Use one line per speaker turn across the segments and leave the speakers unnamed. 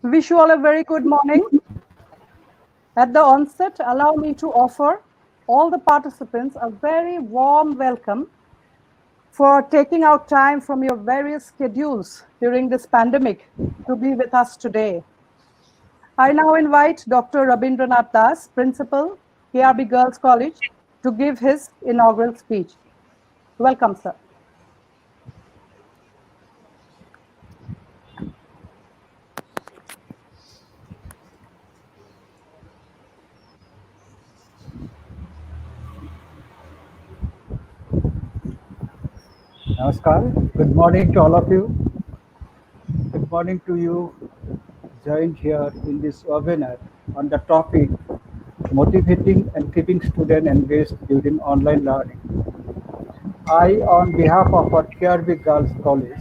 Wish you all a very good morning. At the onset, allow me to offer all the participants a very warm welcome for taking out time from your various schedules during this pandemic to be with us today. I now invite Dr. Rabindranath Das, Principal, K.R.B. Girls College, to give his inaugural speech. Welcome, sir.
Namaskar. Good morning to all of you. Good morning to you joined here in this webinar on the topic motivating and keeping students engaged during online learning. I, on behalf of our K.R.B. Girls College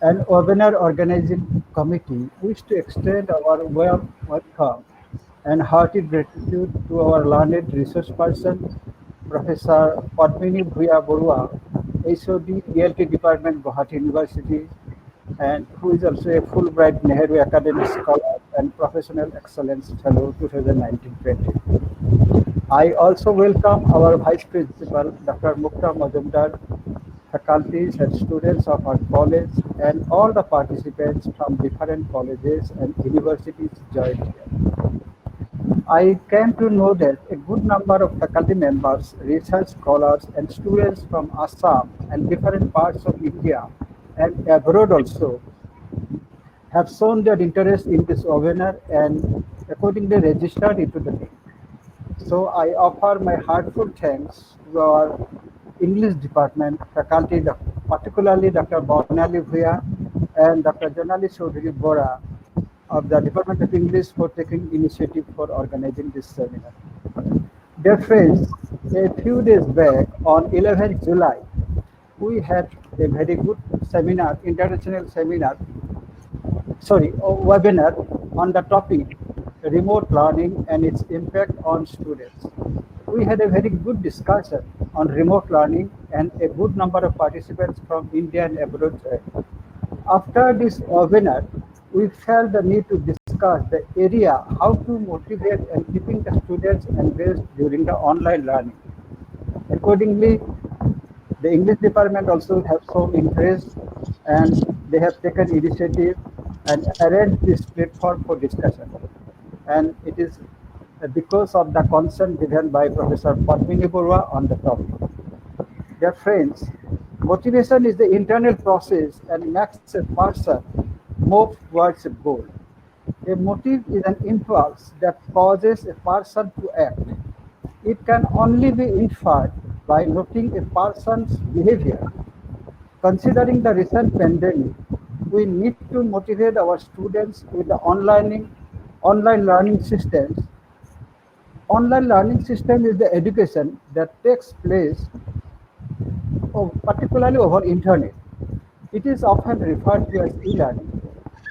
and webinar organizing committee, wish to extend our warm welcome and hearty gratitude to our learned resource person, Professor Padmini Bhuya Borua, HOD, ELT Department, Guwahati University, and who is also a Fulbright Nehru Academic Scholar and Professional Excellence Fellow 2019-20. I also welcome our Vice Principal, Dr. Mukta Majumdar, faculties and students of our college, and all the participants from different colleges and universities joined here. I came to know that a good number of faculty members, research scholars, and students from Assam and different parts of India and abroad also have shown their interest in this webinar and accordingly registered into the link. So I offer my heartfelt thanks to our English department faculty, particularly Dr. Bonali Bhuya and Dr. Janali Chaudhary Bora of the Department of English for taking initiative for organizing this seminar. Dear friends, a few days back on 11th July, we had a very good seminar, international seminar, webinar on the topic remote learning and its impact on students. We had a very good discussion on remote learning and a good number of participants from India and abroad. After this webinar, we felt the need to discuss the area how to motivate and keeping the students engaged during the online learning. Accordingly, the English department also have shown interest and they have taken initiative and arranged this platform for discussion. And it is because of the concern given by Professor Padmini Borua on the topic. Dear friends, motivation is the internal process and makes a person move towards a goal. A motive is an impulse that causes a person to act. It can only be inferred by noting a person's behavior. Considering the recent pandemic, we need to motivate our students with the online learning systems. Online learning system is the education that takes place particularly over internet. It is often referred to as e-learning.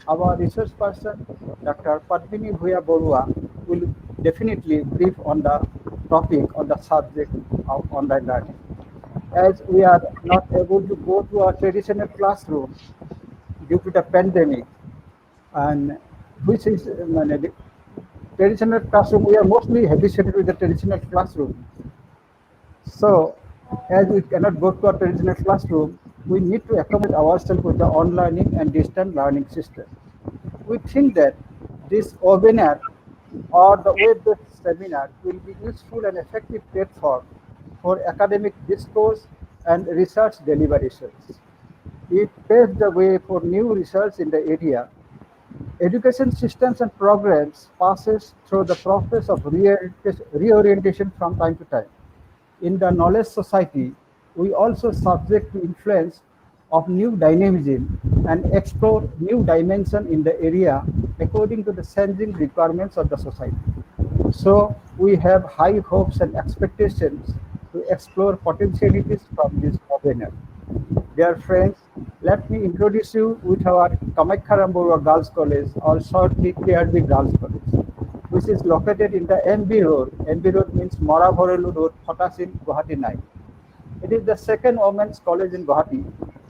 Our research person, Dr. Padmini Bhuya Borua, will definitely brief on the topic, on the subject of online learning. As we are not able to go to our traditional classroom due to the pandemic, and which is the traditional classroom, we are mostly habituated with the traditional classroom. So, as we cannot go to our traditional classroom, we need to accommodate ourselves with the online and distant learning system. We think that this webinar or the web-based seminar will be useful and effective platform for academic discourse and research deliberations. It paves the way for new research in the area. Education systems and programs passes through the process of reorientation from time to time. In the knowledge society, we also subject to influence of new dynamism and explore new dimension in the area according to the changing requirements of the society. So we have high hopes and expectations to explore potentialities from this webinar. Dear friends, let me introduce you with our Kamakhya Ramborua Girls College, or shortly K.R.B. Girls College, which is located in the MB Road. MB Road means Moraborelu Road, Photasin, Guwahati 9. It is the second women's college in Guwahati.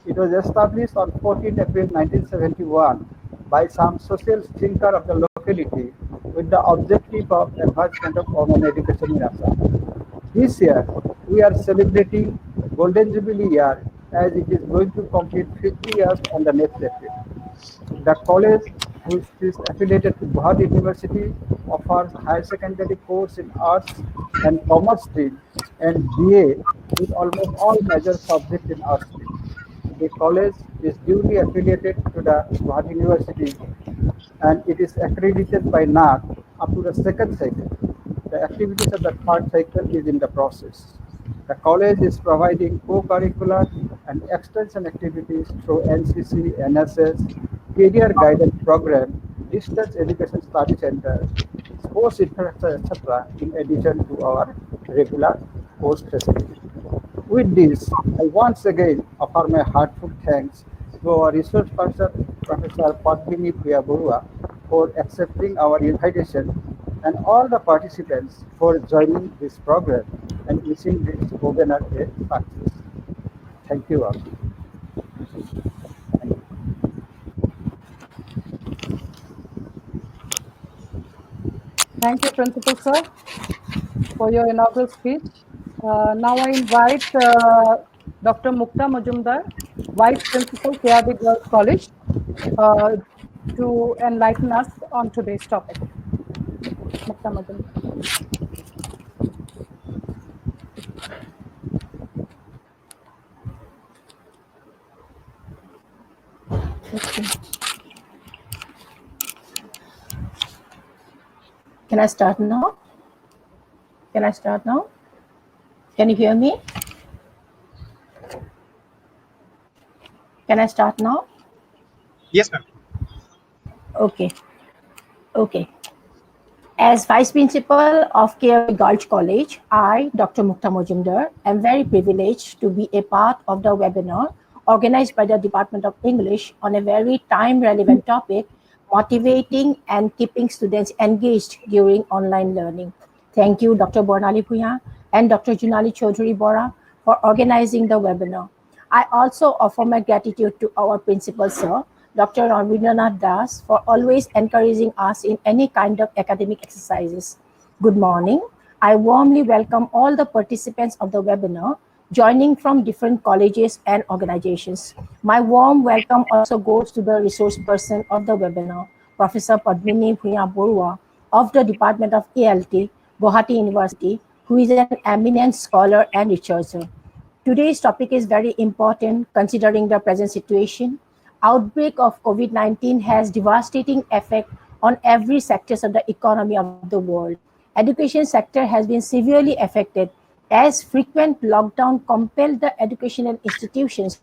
It was established on 14 April 1971 by some social thinker of the locality with the objective of advancement of common education in Assam. This year, we are celebrating Golden Jubilee year as it is going to complete 50 years on the next April. The college, which is affiliated to Guwahati University, offers higher secondary course in arts and commerce stream and BA with almost all major subjects in arts stream. The college is duly affiliated to the Guwahati University and it is accredited by NAC up to the second cycle. The activities of the third cycle is in the process. The college is providing co-curricular and extension activities through NCC, NSS, career guidance program, distance education study center, sports infrastructure, etc., in addition to our regular course facilities. With this, I once again offer my heartfelt thanks to our research person, Professor Padmini Bhuya for accepting our invitation and all the participants for joining this program and wishing this webinar a success. Thank you all.
Thank you, Principal Sir, for your inaugural speech. Now I invite Dr. Mukta Majumdar, Vice Principal, K.R.B. Girls College, uh, to enlighten us on today's topic. Mukta Majumdar.
Okay. Can I start now? Can I start now? Can you hear me? Can I start now?
Yes, ma'am.
Okay. Okay. As Vice Principal of K.R.B. Girls College, I, Dr. Mukta Majumdar, am very privileged to be a part of the webinar organized by the Department of English on a very time-relevant topic, motivating and keeping students engaged during online learning. Thank you, Dr. Bornali Bhuya and Dr. Junali Chaudhary Bora for organizing the webinar. I also offer my gratitude to our principal, sir, Dr. Ravindranath Das, for always encouraging us in any kind of academic exercises. Good morning. I warmly welcome all the participants of the webinar joining from different colleges and organizations. My warm welcome also goes to the resource person of the webinar, Professor Padmini Bhuya Borua of the Department of ALT, Guwahati University, who is an eminent scholar and researcher. Today's topic is very important considering the present situation. Outbreak of COVID-19 has devastating effect on every sectors of the economy of the world. Education sector has been severely affected as frequent lockdown compelled the educational institutions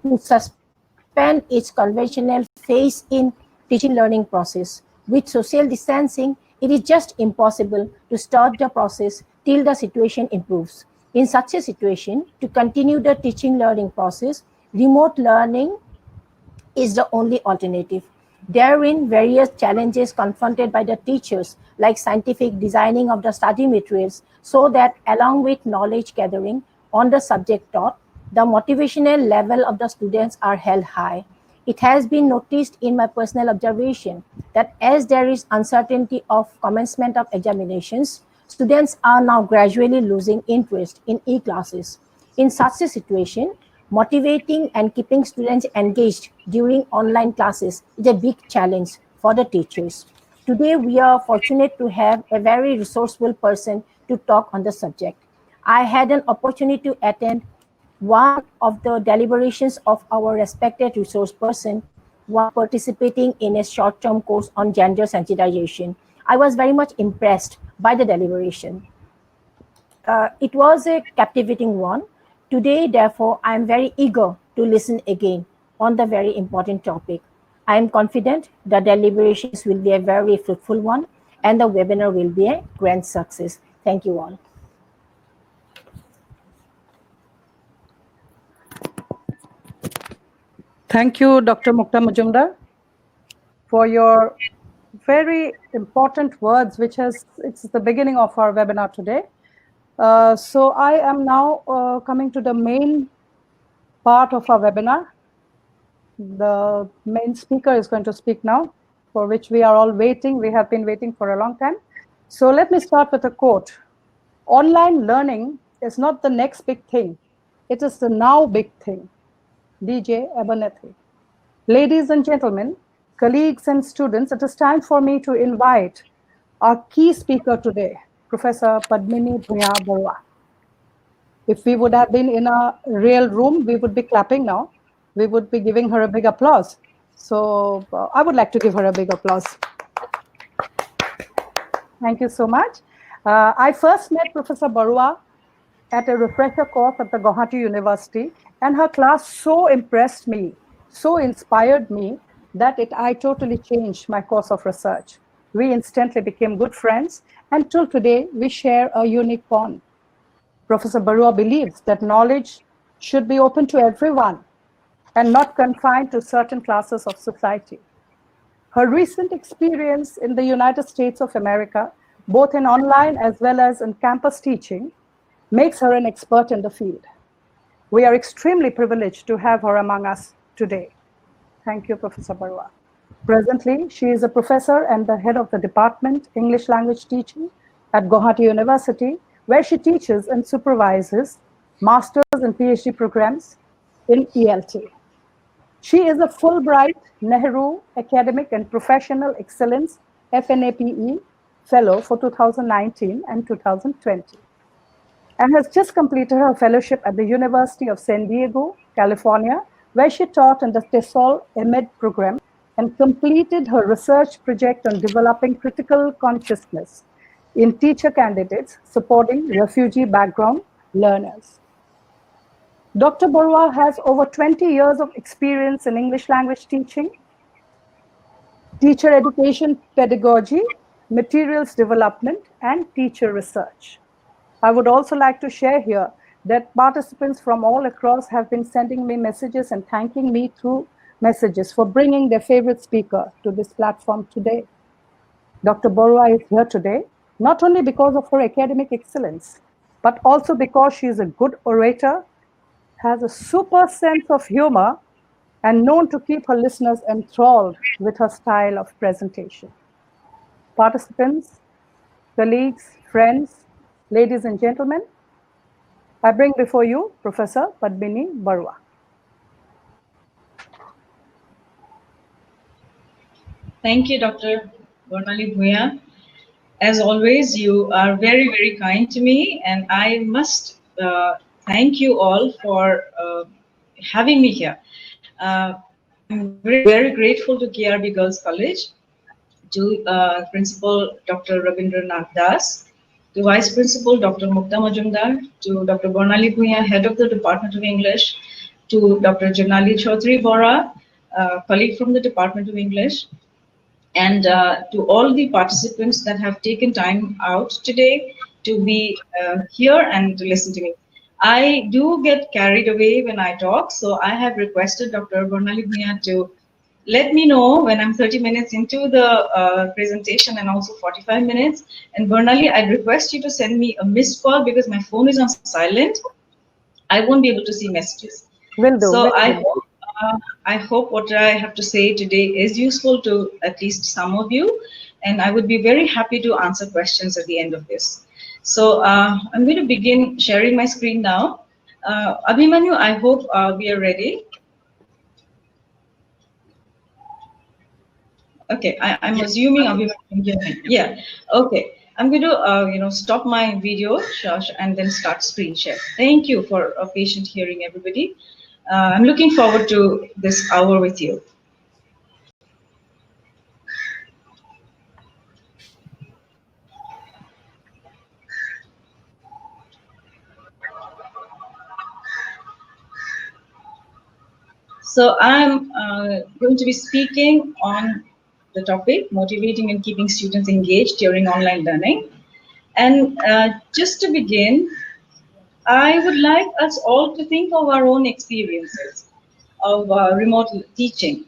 to suspend its conventional phase in teaching learning process. With social distancing, it is just impossible to start the process till the situation improves. In such a situation, to continue the teaching learning process, remote learning is the only alternative. Therein, various challenges confronted by the teachers, like scientific designing of the study materials, so that along with knowledge gathering on the subject taught, the motivational level of the students are held high. It has been noticed in my personal observation that as there is uncertainty of commencement of examinations, students are now gradually losing interest in e-classes. In such a situation, motivating and keeping students engaged during online classes is a big challenge for the teachers. Today, we are fortunate to have a very resourceful person to talk on the subject. I had an opportunity to attend one of the deliberations of our respected resource person while participating in a short-term course on gender sensitization. I was very much impressed by the deliberation. It was a captivating one. Today, therefore, I am very eager to listen again on the very important topic. I am confident the deliberations will be a very fruitful one and the webinar will be a grand success. Thank you all.
Thank you, Dr. Mukta Majumdar, for your very important words, it's the beginning of our webinar today. So I am now coming to the main part of our webinar. The main speaker is going to speak now, for which we are all waiting. We have been waiting for a long time. So let me start with a quote. Online learning is not the next big thing. It is the now big thing. DJ Abernethy. Ladies and gentlemen, colleagues and students, it is time for me to invite our key speaker today, Professor Padmini Bhuya Barua. If we would have been in a real room, we would be clapping now. We would be giving her a big applause. So I would like to give her a big applause. Thank you so much. I first met Professor Barua at a refresher course at the Guwahati University, and her class so impressed me, so inspired me, that I totally changed my course of research. We instantly became good friends, and till today, we share a unique bond. Professor Barua believes that knowledge should be open to everyone and not confined to certain classes of society. Her recent experience in the United States of America, both in online as well as in campus teaching, makes her an expert in the field. We are extremely privileged to have her among us today. Thank you, Professor Barua. Presently, she is a professor and the head of the department, English Language Teaching at Guwahati University, where she teaches and supervises master's and PhD programs in ELT. She is a Fulbright Nehru Academic and Professional Excellence FNAPE Fellow for 2019 and 2020, and has just completed her fellowship at the University of San Diego, California, where she taught in the TESOL EMED program and completed her research project on developing critical consciousness in teacher candidates supporting refugee background learners. Dr. Barua has over 20 years of experience in English language teaching, teacher education pedagogy, materials development, and teacher research. I would also like to share here that participants from all across have been sending me messages and thanking me through messages for bringing their favorite speaker to this platform today. Dr. Barua is here today, not only because of her academic excellence, but also because she is a good orator, has a super sense of humor, and known to keep her listeners enthralled with her style of presentation. Participants, colleagues, friends, ladies and gentlemen, I bring before you Professor Padmini Barua.
Thank you, Dr. Bornali Bhuya. As always, you are very, very kind to me, and I must thank you all for having me here. I'm very, very grateful to K.R.B. Girls College, to Principal Dr. Rabindranath Das, to Vice Principal Dr. Mukta Majumdar, to Dr. Bornali Bhuya, Head of the Department of English, to Dr. Janali Chaudhary Bora, colleague from the Department of English, and to all the participants that have taken time out today to be here and to listen to me. I do get carried away when I talk, so I have requested Dr. Bornali Bhuya to let me know when I'm 30 minutes into the presentation and also 45 minutes. And Bornali, I'd request you to send me a missed call because my phone is on silent. I won't be able to see messages.
Will do.
So
Will do.
I hope what I have to say today is useful to at least some of you, and I would be very happy to answer questions at the end of this. So I'm going to begin sharing my screen now. Abhimanyu, I hope we are ready. Okay, I'm assuming Abhimanyu can hear me. Yeah. Okay. I'm going to stop my video and then start screen share. Thank you for a patient hearing, everybody. I'm looking forward to this hour with you. So I'm going to be speaking on the topic, motivating and keeping students engaged during online learning. And just to begin, I would like us all to think of our own experiences of remote teaching.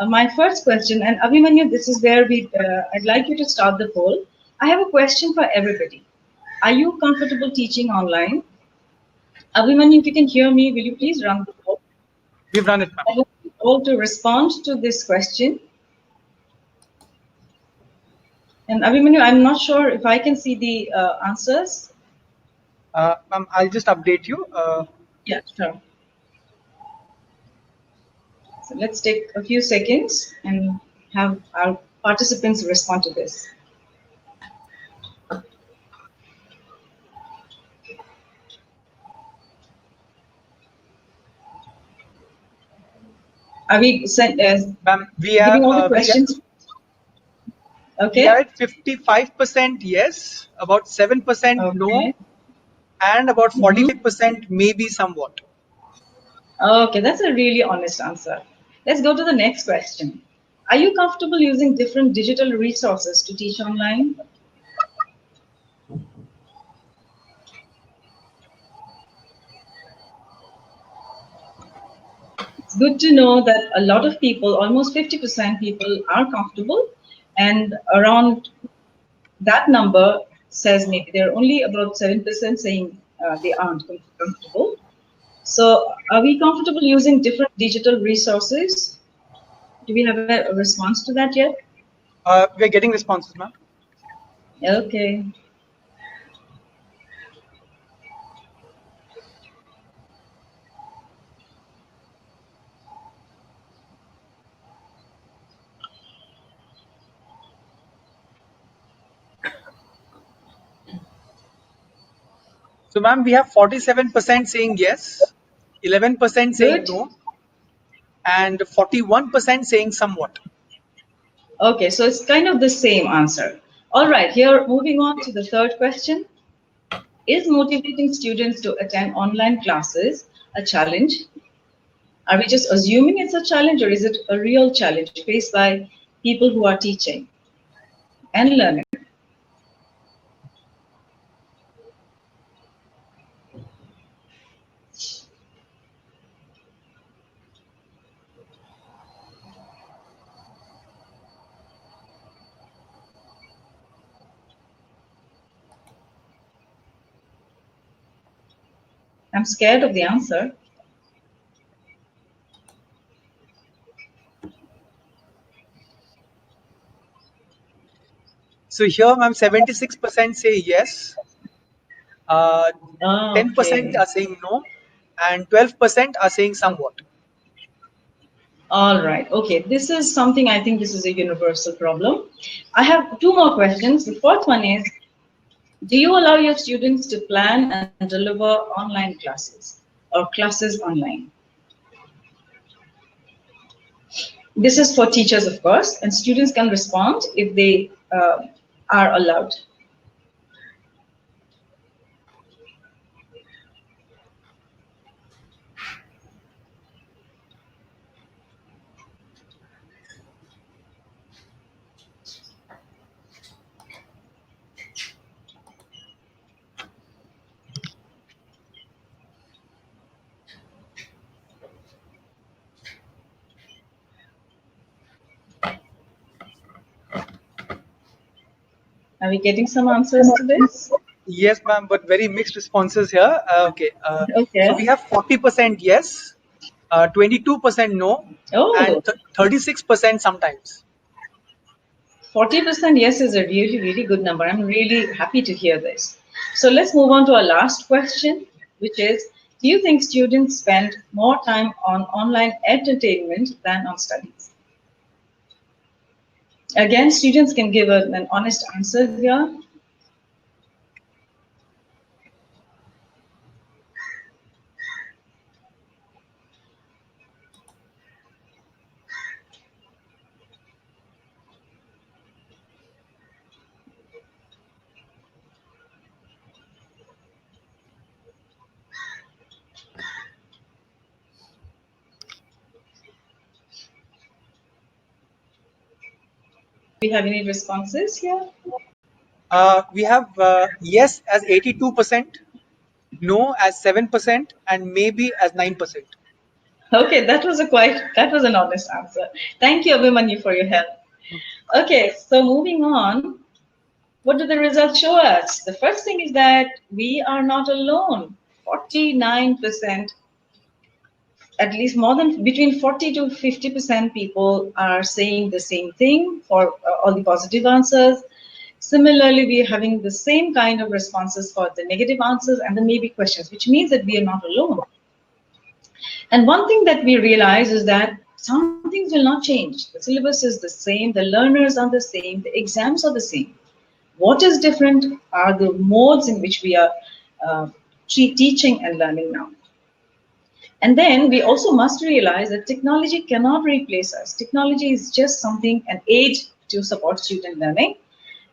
My first question, and Abhimanyu, this is where I'd like you to start the poll. I have a question for everybody. Are you comfortable teaching online? Abhimanyu, if you can hear me, will you please run the poll?
We've run it, ma'am.
all to respond to this question. And Abhimanyu, I'm not sure if I can see the answers.
Ma'am, I'll just update you.
Yeah, sure. So let's take a few seconds and have our participants respond to this. Are we
Ma'am,
giving all the questions?
we are
Okay.
at 55% yes, about 7% no,
Okay.
and about
Mhm.
45% maybe somewhat.
Okay, that's a really honest answer. Let's go to the next question. Are you comfortable using different digital resources to teach online? It's good to know that a lot of people, almost 50% people, are comfortable, and around that number says maybe there are only about 7% saying they aren't comfortable. So, are we comfortable using different digital resources? Do we have a response to that yet?
We're getting responses, ma'am.
Okay.
So, ma'am, we have 47% saying yes, 11% saying
Good.
no, and 41% saying somewhat.
Okay, so it's kind of the same answer. All right, here moving on to the third question. Is motivating students to attend online classes a challenge? Are we just assuming it's a challenge, or is it a real challenge faced by people who are teaching and learning? I'm scared of the answer.
So here, ma'am, 76% say yes, uh, 10%
Okay.
are saying no, and 12% are saying somewhat.
All right. Okay. This is something, I think this is a universal problem. I have two more questions. The fourth one is, do you allow your students to plan and deliver online classes or classes online? This is for teachers, of course, and students can respond if they are allowed. Are we getting some answers to this?
Yes, ma'am, but very mixed responses here. Okay, so we
Okay.
have 40% yes, 22% no, and
Oh,
36% sometimes.
40% yes is a really, really good number. I'm really happy to hear this. So let's move on to our last question, which is, do you think students spend more time on online entertainment than on studies? Again, students can give an honest answer here. Do we have any responses here?
We have yes as 82%, no as 7%, and maybe as 9%.
Okay, that was an honest answer. Thank you, Abhimanyu, for your help. Okay, so moving on, what do the results show us? The first thing is that we are not alone. 49% at least more than between 40 to 50% people are saying the same thing for all the positive answers. Similarly, we are having the same kind of responses for the negative answers and the maybe questions, which means that we are not alone. And one thing that we realize is that some things will not change. The syllabus is the same, the learners are the same, the exams are the same. What is different are the modes in which we are uh, teaching and learning now. And then we also must realize that technology cannot replace us. Technology is just something, an aid to support student learning.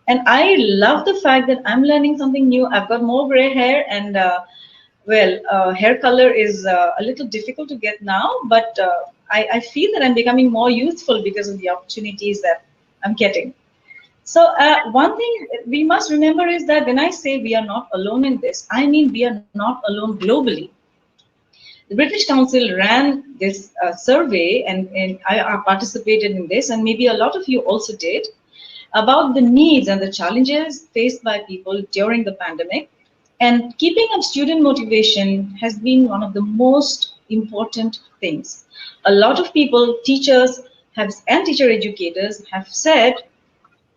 And I love the fact that I'm learning something new. I've got more gray hair, and hair color is a little difficult to get now, but I feel that I'm becoming more youthful because of the opportunities that I'm getting. So one thing we must remember is that when I say we are not alone in this, I mean we are not alone globally. The British Council ran this survey, and I participated in this, and maybe a lot of you also did, about the needs and the challenges faced by people during the pandemic. And keeping up student motivation has been one of the most important things. A lot of people, teachers and teacher educators have said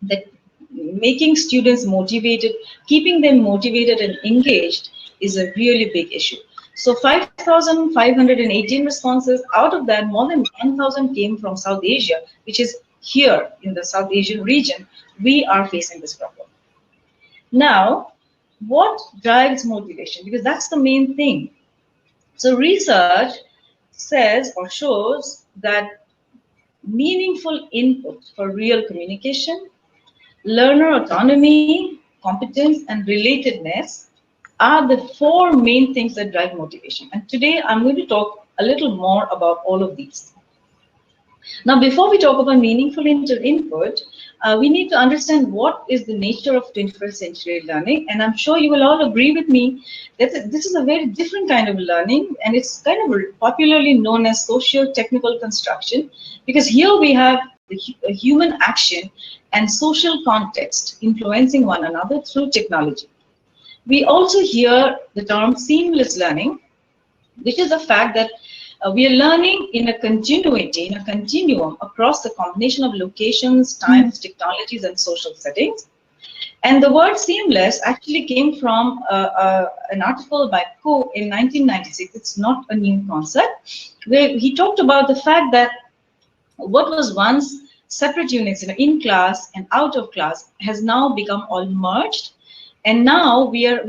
that making students motivated, keeping them motivated and engaged is a really big issue. So 5,518 responses, out of that, more than 1,000 came from South Asia, which is here in the South Asian region. We are facing this problem. Now, what drives motivation? Because that's the main thing. So research says or shows that meaningful input for real communication, learner autonomy, competence, and relatedness are the four main things that drive motivation. And today I'm going to talk a little more about all of these. Now, before we talk about meaningful input, we need to understand what is the nature of 21st century learning. And I'm sure you will all agree with me that this is a very different kind of learning, and it's kind of popularly known as socio-technical construction, because here we have the human action and social context influencing one another through technology. We also hear the term seamless learning, which is the fact that we are learning in a continuity, in a continuum across the combination of locations, times, technologies, and social settings. And the word seamless actually came from an article by Ko in 1996. It's not a new concept, where he talked about the fact that what was once separate units in class and out of class has now become all merged. And now we've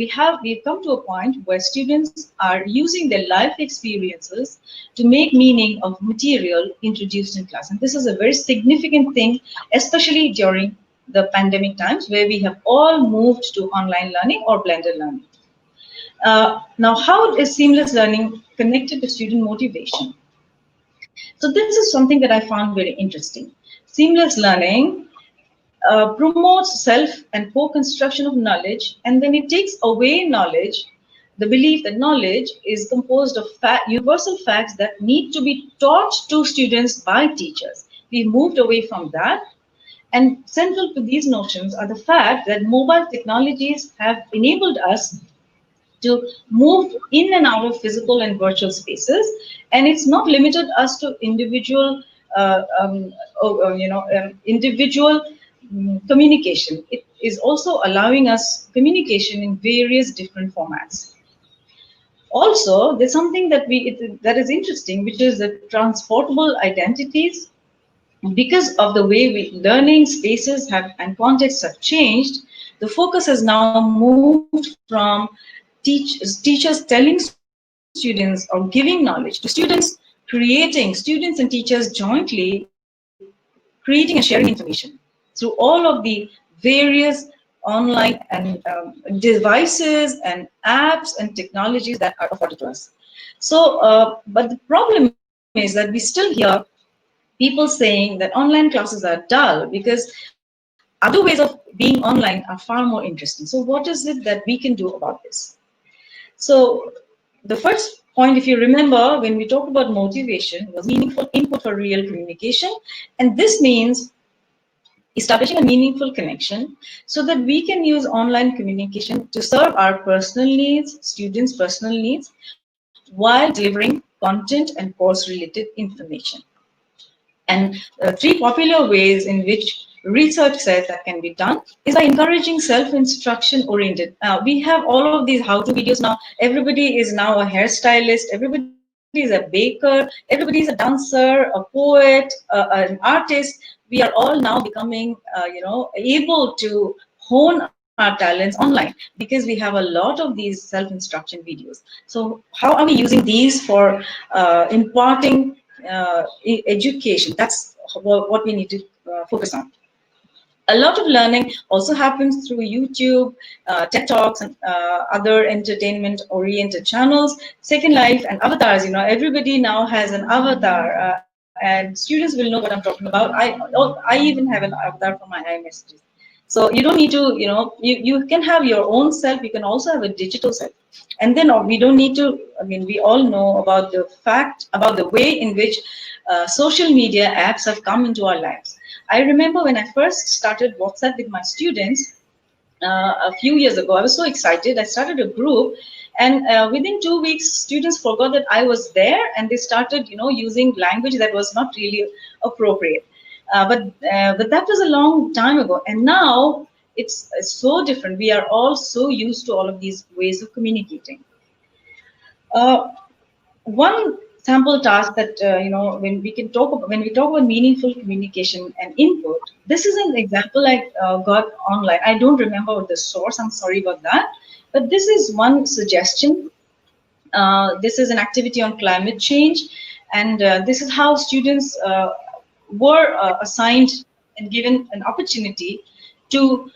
come to a point where students are using their life experiences to make meaning of material introduced in class. And this is a very significant thing, especially during the pandemic times, where we have all moved to online learning or blended learning. Now, how is seamless learning connected to student motivation? So this is something that I found very interesting. Seamless learning promotes self and co-construction of knowledge, and then it takes away knowledge, the belief that knowledge is composed of universal facts that need to be taught to students by teachers. We moved away from that, and central to these notions are the fact that mobile technologies have enabled us to move in and out of physical and virtual spaces, and it's not limited us to individual, individual communication. It is also allowing us communication in various different formats. Also, there's something that is interesting, which is the transportable identities. Because of the way learning spaces and contexts have changed, the focus has now moved from teachers telling students or giving knowledge to students students and teachers jointly creating and sharing information through all of the various online and devices and apps and technologies that are afforded to us. So, but the problem is that we still hear people saying that online classes are dull because other ways of being online are far more interesting. So what is it that we can do about this? So the first point, if you remember, when we talked about motivation, was meaningful input for real communication. And this means establishing a meaningful connection so that we can use online communication to serve our personal needs, students' personal needs, while delivering content and course-related information. And three popular ways in which research says that can be done is by encouraging self-instruction oriented. We have all of these how-to videos now. Everybody is now a hairstylist. Everybody is a baker. Everybody is a dancer, a poet, an artist. We are all now becoming, able to hone our talents online because we have a lot of these self-instruction videos. So how are we using these for imparting education? That's what we need to focus on. A lot of learning also happens through YouTube, TED Talks, and other entertainment-oriented channels. Second Life and avatars. Everybody now has an avatar, and students will know what I'm talking about. I even have an avatar for my iMessages. So you don't need to, you can have your own self. You can also have a digital self. And then we don't need to, we all know about the way in which social media apps have come into our lives. I remember when I first started WhatsApp with my students a few years ago, I was so excited. I started a group, and within 2 weeks, students forgot that I was there, and they started, using language that was not really appropriate. But that was a long time ago, and now it's so different. We are all so used to all of these ways of communicating. One sample task that when we talk about meaningful communication and input, this is an example I got online. I don't remember the source. I'm sorry about that, but this is one suggestion. This is an activity on climate change, and this is how students were assigned and given an opportunity to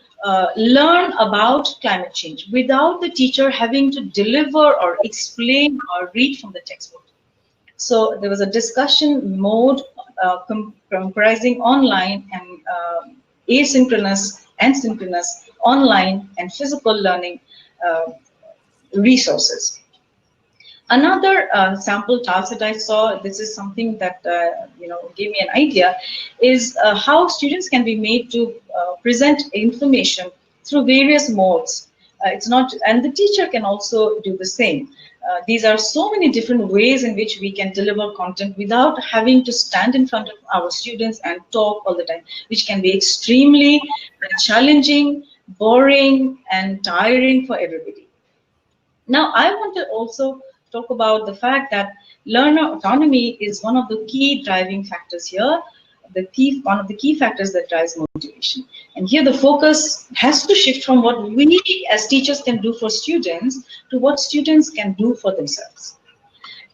learn about climate change without the teacher having to deliver or explain or read from the textbook. So there was a discussion mode comprising online and asynchronous and synchronous, online and physical learning resources. Another sample task that I saw, this is something that gave me an idea, is how students can be made to present information through various modes. It's not, and the teacher can also do the same. These are so many different ways in which we can deliver content without having to stand in front of our students and talk all the time, which can be extremely challenging, boring, and tiring for everybody. Now, I want to also talk about the fact that learner autonomy is one of the key driving factors here, one of the key factors that drives motivation. And here the focus has to shift from what we as teachers can do for students to what students can do for themselves.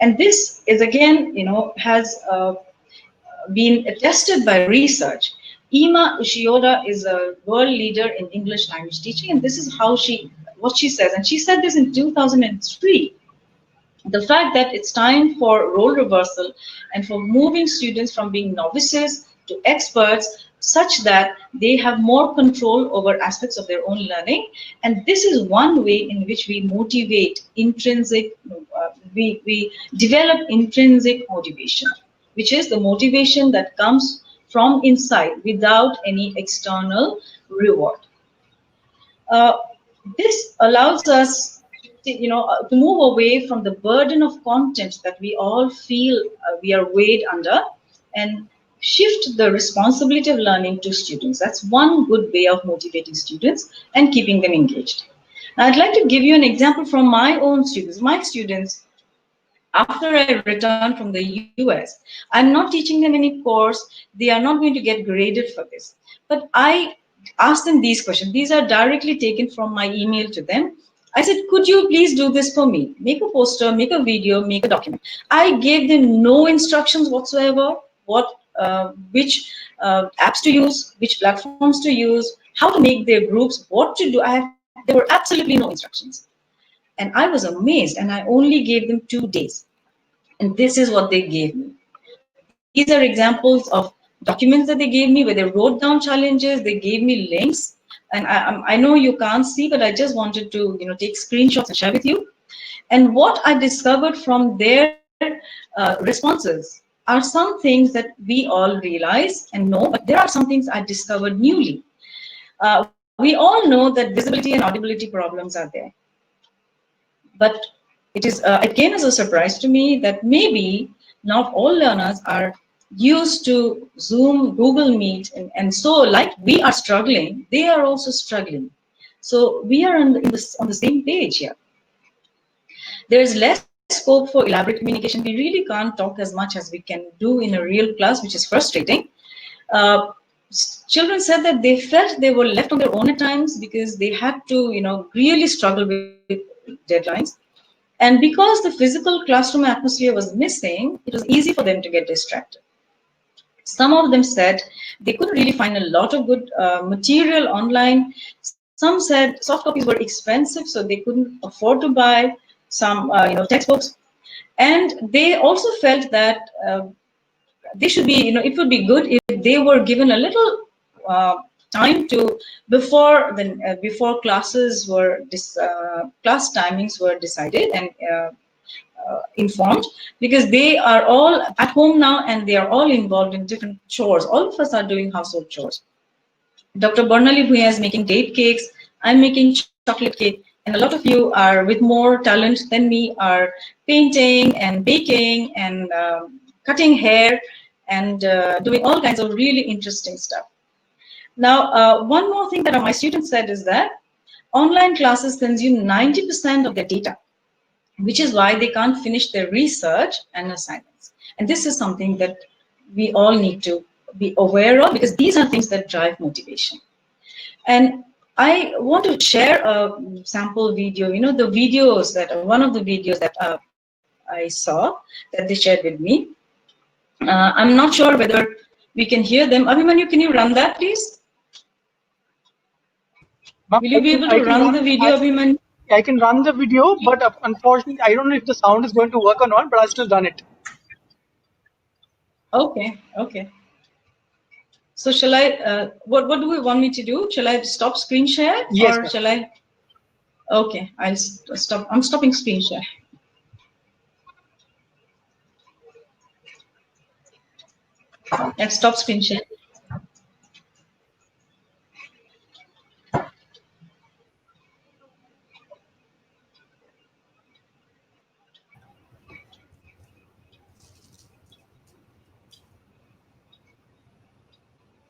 And this is again, has been attested by research. Ima Ushioda is a world leader in English language teaching, and this is what she says. And she said this in 2003. The fact that it's time for role reversal and for moving students from being novices to experts such that they have more control over aspects of their own learning. And this is one way in which we motivate we develop intrinsic motivation, which is the motivation that comes from inside without any external reward. This allows us to move away from the burden of content that we all feel we are weighed under, and shift the responsibility of learning to students. That's one good way of motivating students and keeping them engaged. Now, I'd like to give you an example from my own students. My students, after I return from the US, I'm not teaching them any course. They are not going to get graded for this. But I asked them these questions. These are directly taken from my email to them. I said, could you please do this for me? Make a poster, make a video, make a document. I gave them no instructions whatsoever, which apps to use, which platforms to use, how to make their groups, what to do. There were absolutely no instructions. And I was amazed, and I only gave them 2 days. And this is what they gave me. These are examples of documents that they gave me where they wrote down challenges, they gave me links. And I know you can't see, but I just wanted to take screenshots and share with you. And what I discovered from their responses are some things that we all realize and know, but there are some things I discovered newly. We all know that visibility and audibility problems are there. But it came as a surprise to me that maybe not all learners are used to Zoom, Google Meet, and so like we are struggling, they are also struggling. So we are on the same page here. There is less scope for elaborate communication. We really can't talk as much as we can do in a real class, which is frustrating. Uh, Children said that they felt they were left on their own at times because they had to, really struggle with deadlines. And because the physical classroom atmosphere was missing, it was easy for them to get distracted. Some of them said they couldn't really find a lot of good material online. Some said soft copies were expensive, so they couldn't afford to buy some, textbooks. And they also felt that they should be, it would be good if they were given a little time to before classes were class timings were decided and informed, because they are all at home now and they are all involved in different chores. All of us are doing household chores. Dr. Barnali Bhuya is making date cakes. I'm making chocolate cake. And a lot of you are, with more talent than me, are painting and baking and cutting hair and doing all kinds of really interesting stuff. Now, one more thing that my students said is that online classes consume 90% of their data, which is why they can't finish their research and assignments. And this is something that we all need to be aware of, because these are things that drive motivation. And I want to share a sample video, the videos that, one of the videos that I saw that they shared with me. I'm not sure whether we can hear them. Abhimanyu, can you run that, please? Will you be able to run the video, Abhimanyu?
I can run the video, but unfortunately, I don't know if the sound is going to work or not, but I'll still run it.
Okay, okay. So shall I, what do we want me to do? Shall I stop screen share?
Yes,
Or shall I? Okay, I'll stop. I'm stopping screen share. I've stopped screen share.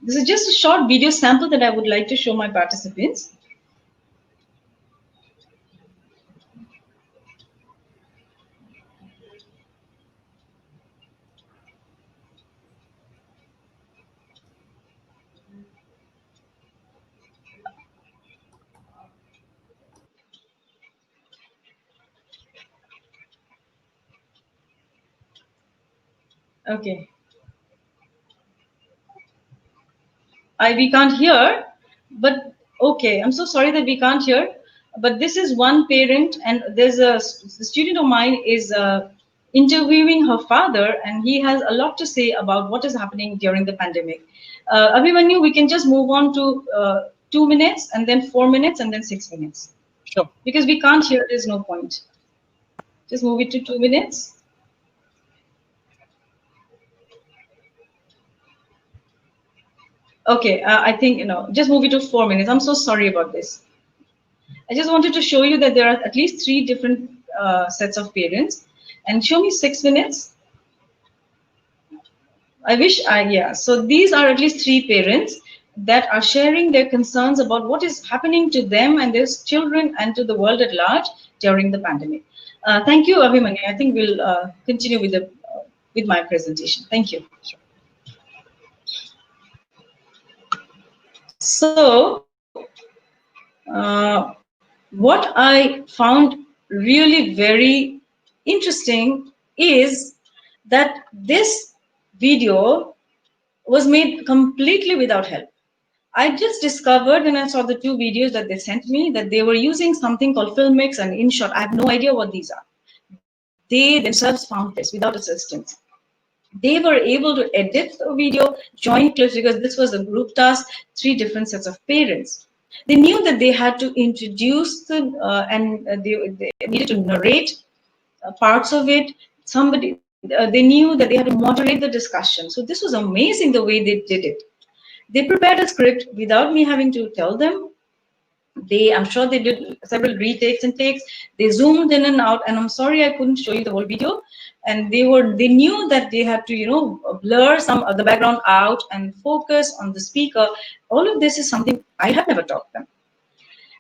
This is just a short video sample that I would like to show my participants. Okay. We can't hear, but okay. I'm so sorry that we can't hear. But this is one parent, and there's a student of mine is interviewing her father, and he has a lot to say about what is happening during the pandemic. Abhimanyu, we can just move on to 2 minutes, and then 4 minutes, and then 6 minutes.
Sure.
Because we can't hear, there's no point. Just move it to 2 minutes. Okay, I think, just move it to 4 minutes. I'm so sorry about this. I just wanted to show you that there are at least 3 different sets of parents. And show me 6 minutes. Yeah. So these are at least 3 parents that are sharing their concerns about what is happening to them and their children and to the world at large during the pandemic. Thank you, Abhimanyu. I think we'll continue with my presentation. Thank you. So, what I found really very interesting is that this video was made completely without help. I just discovered when I saw the 2 videos that they sent me that they were using something called Filmix and InShot. I have no idea what these are. They themselves found this without assistance. They were able to edit the video, join clips, because this was a group task, 3 different sets of parents. They knew that they had to introduce they needed to narrate parts of it. They knew that they had to moderate the discussion. So this was amazing the way they did it. They prepared a script without me having to tell them. I'm sure they did several retakes and takes. They zoomed in and out, and I'm sorry I couldn't show you the whole video. And they knew that they had to, blur some of the background out and focus on the speaker. All of this is something I have never taught them.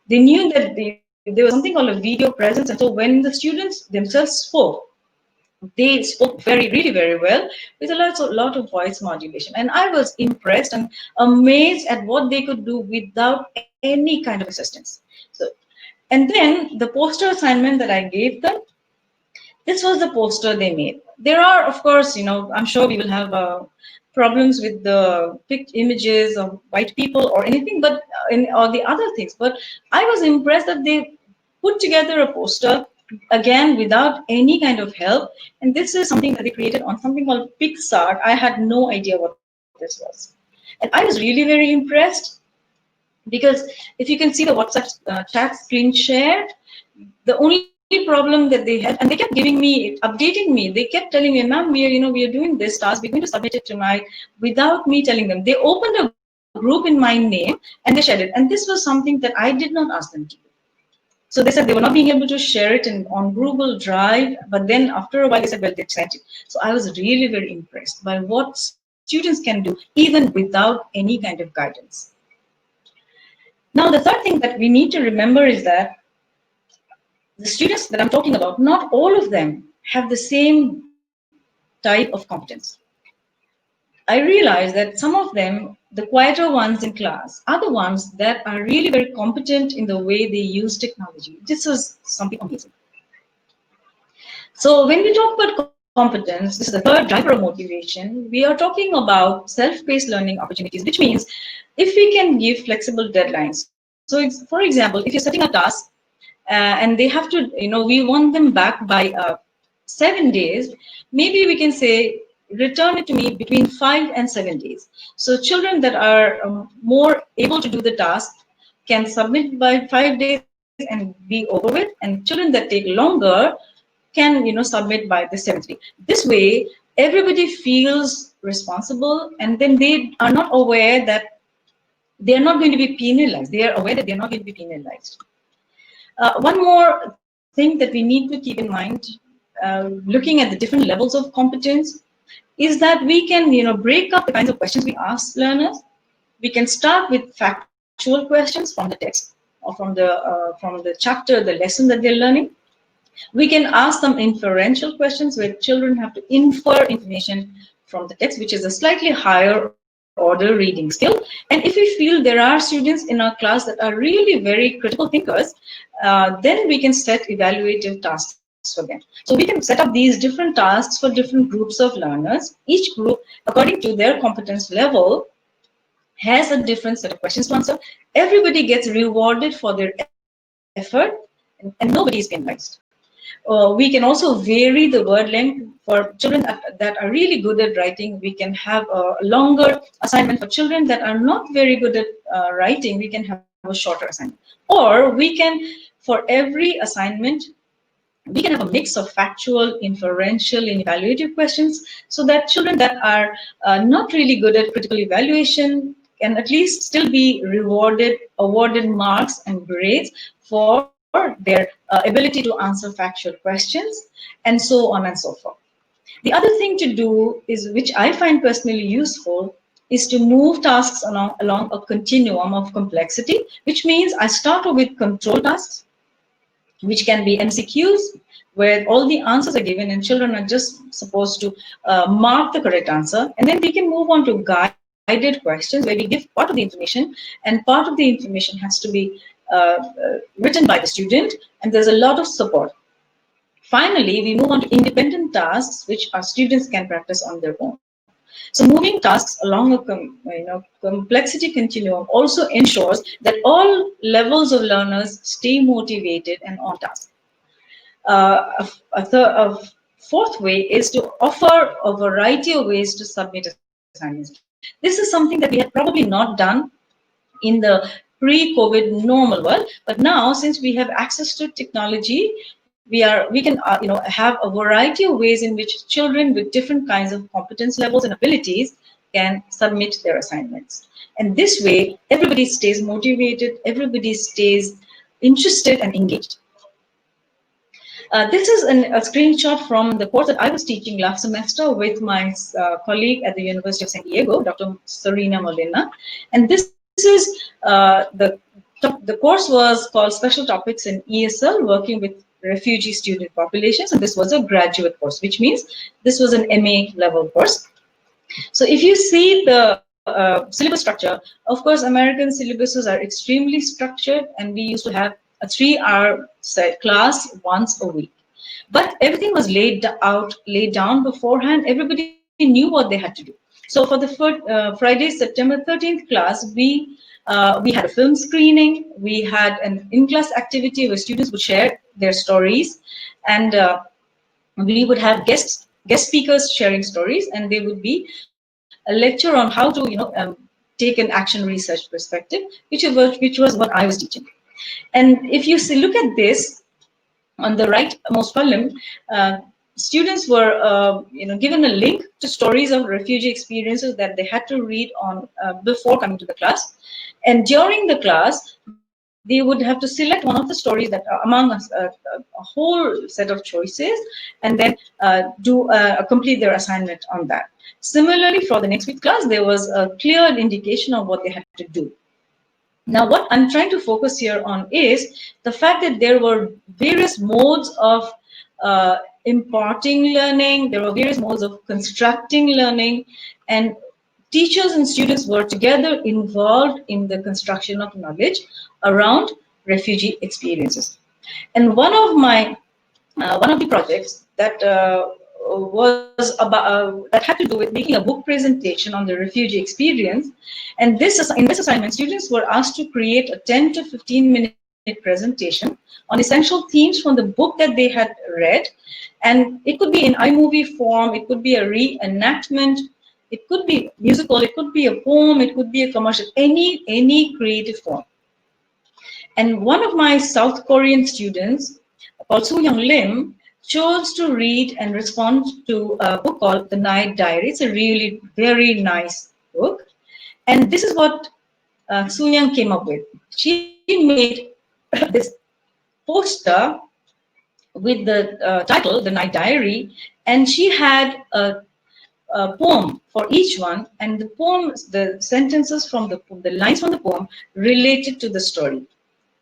They knew that there was something called a video presence, and so when the students themselves spoke, they spoke really very well with a lot of voice modulation, and I was impressed and amazed at what they could do without any kind of assistance. So, and then the poster assignment that I gave them, this was the poster they made. There are, of course, I'm sure we will have problems with the picked images of white people or anything, but or the other things. But I was impressed that they put together a poster again without any kind of help. And this is something that they created on something called Pixar. I had no idea what this was, and I was really very impressed because if you can see the WhatsApp chat screen shared, the only problem that they had, and they kept updating me. They kept telling me, "Ma'am, we are doing this task. We're going to submit it tonight," without me telling them. They opened a group in my name and they shared it. And this was something that I did not ask them to do. So they said they were not being able to share it on Google Drive, but then after a while they said, well, they sent it. So I was really very impressed by what students can do even without any kind of guidance. Now, the third thing that we need to remember is that the students that I'm talking about, not all of them have the same type of competence. I realize that some of them, the quieter ones in class, are the ones that are really very competent in the way they use technology. This was something amazing. So when we talk about competence, this is the third driver of motivation. We are talking about self-paced learning opportunities, which means if we can give flexible deadlines. So for example, if you're setting a task and they have to, we want them back by 7 days, maybe we can say, return it to me between 5 and 7 days. So children that are more able to do the task can submit by 5 days and be over with, and children that take longer can, submit by the 7th day. This way, everybody feels responsible, and then they are not aware that they are not going to be penalized. They are aware that they are not going to be penalized. One more thing that we need to keep in mind, looking at the different levels of competence, is that we can, break up the kinds of questions we ask learners. We can start with factual questions from the text or from the chapter, the lesson that they're learning. We can ask them inferential questions where children have to infer information from the text, which is a slightly higher order reading skill. And if we feel there are students in our class that are really very critical thinkers, then we can set evaluative tasks for them. So we can set up these different tasks for different groups of learners. Each group, according to their competence level, has a different set of questions to answer. Everybody gets rewarded for their effort, and nobody is penalized. We can also vary the word length. For children that are really good at writing, we can have a longer assignment. For children that are not very good at writing, we can have a shorter assignment. Or we can, for every assignment, we can have a mix of factual, inferential, and evaluative questions, so that children that are not really good at critical evaluation can at least still be awarded marks and grades for their ability to answer factual questions, and so on and so forth. The other thing to do is, which I find personally useful, is to move tasks along a continuum of complexity, which means I start off with control tasks, which can be MCQs, where all the answers are given and children are just supposed to mark the correct answer. And then we can move on to guided questions, where we give part of the information, and part of the information has to be written by the student, and there's a lot of support. Finally, we move on to independent tasks, which our students can practice on their own. So moving tasks along a complexity continuum also ensures that all levels of learners stay motivated and on task. A fourth way is to offer a variety of ways to submit assignments. This is something that we had probably not done in the pre-COVID normal world, but now, since we have access to technology, we can have a variety of ways in which children with different kinds of competence levels and abilities can submit their assignments. And this way, everybody stays motivated, everybody stays interested and engaged. This is a screenshot from the course that I was teaching last semester with my colleague at the University of San Diego, Dr. Serena Molina. And this is the course was called Special Topics in ESL, working with refugee student populations. And this was a graduate course, which means this was an MA level course. So if you see the syllabus structure, of course, American syllabuses are extremely structured, and we used to have a 3-hour class once a week. But everything was laid down beforehand. Everybody knew what they had to do. So for the Friday, September 13th class, we had a film screening. We had an in-class activity where students would share their stories, and we would have guest speakers sharing stories, and they would be a lecture on how to take an action research perspective, which was what I was teaching. And if you look at this on the rightmost column, students were given a link to stories of refugee experiences that they had to read on before coming to the class. And during the class, they would have to select one of the stories that are among a whole set of choices, and then complete their assignment on that. Similarly, for the next week class, there was a clear indication of what they had to do. Now, what I'm trying to focus here on is the fact that there were various modes of imparting learning, there were various modes of constructing learning, and teachers and students were together involved in the construction of knowledge around refugee experiences. And one of the projects that was about that had to do with making a book presentation on the refugee experience. And in this assignment, students were asked to create a 10 to 15-minute presentation on essential themes from the book that they had read. And it could be in iMovie form, it could be a reenactment, it could be musical, it could be a poem, it could be a commercial, any creative form. And one of my South Korean students, called Soo Young Lim, chose to read and respond to a book called The Night Diary. It's a really very nice book. And this is what Soo Young came up with. She made this poster with the title, The Night Diary, and she had a poem for each one, and the poems, the sentences from the lines from the poem related to the story.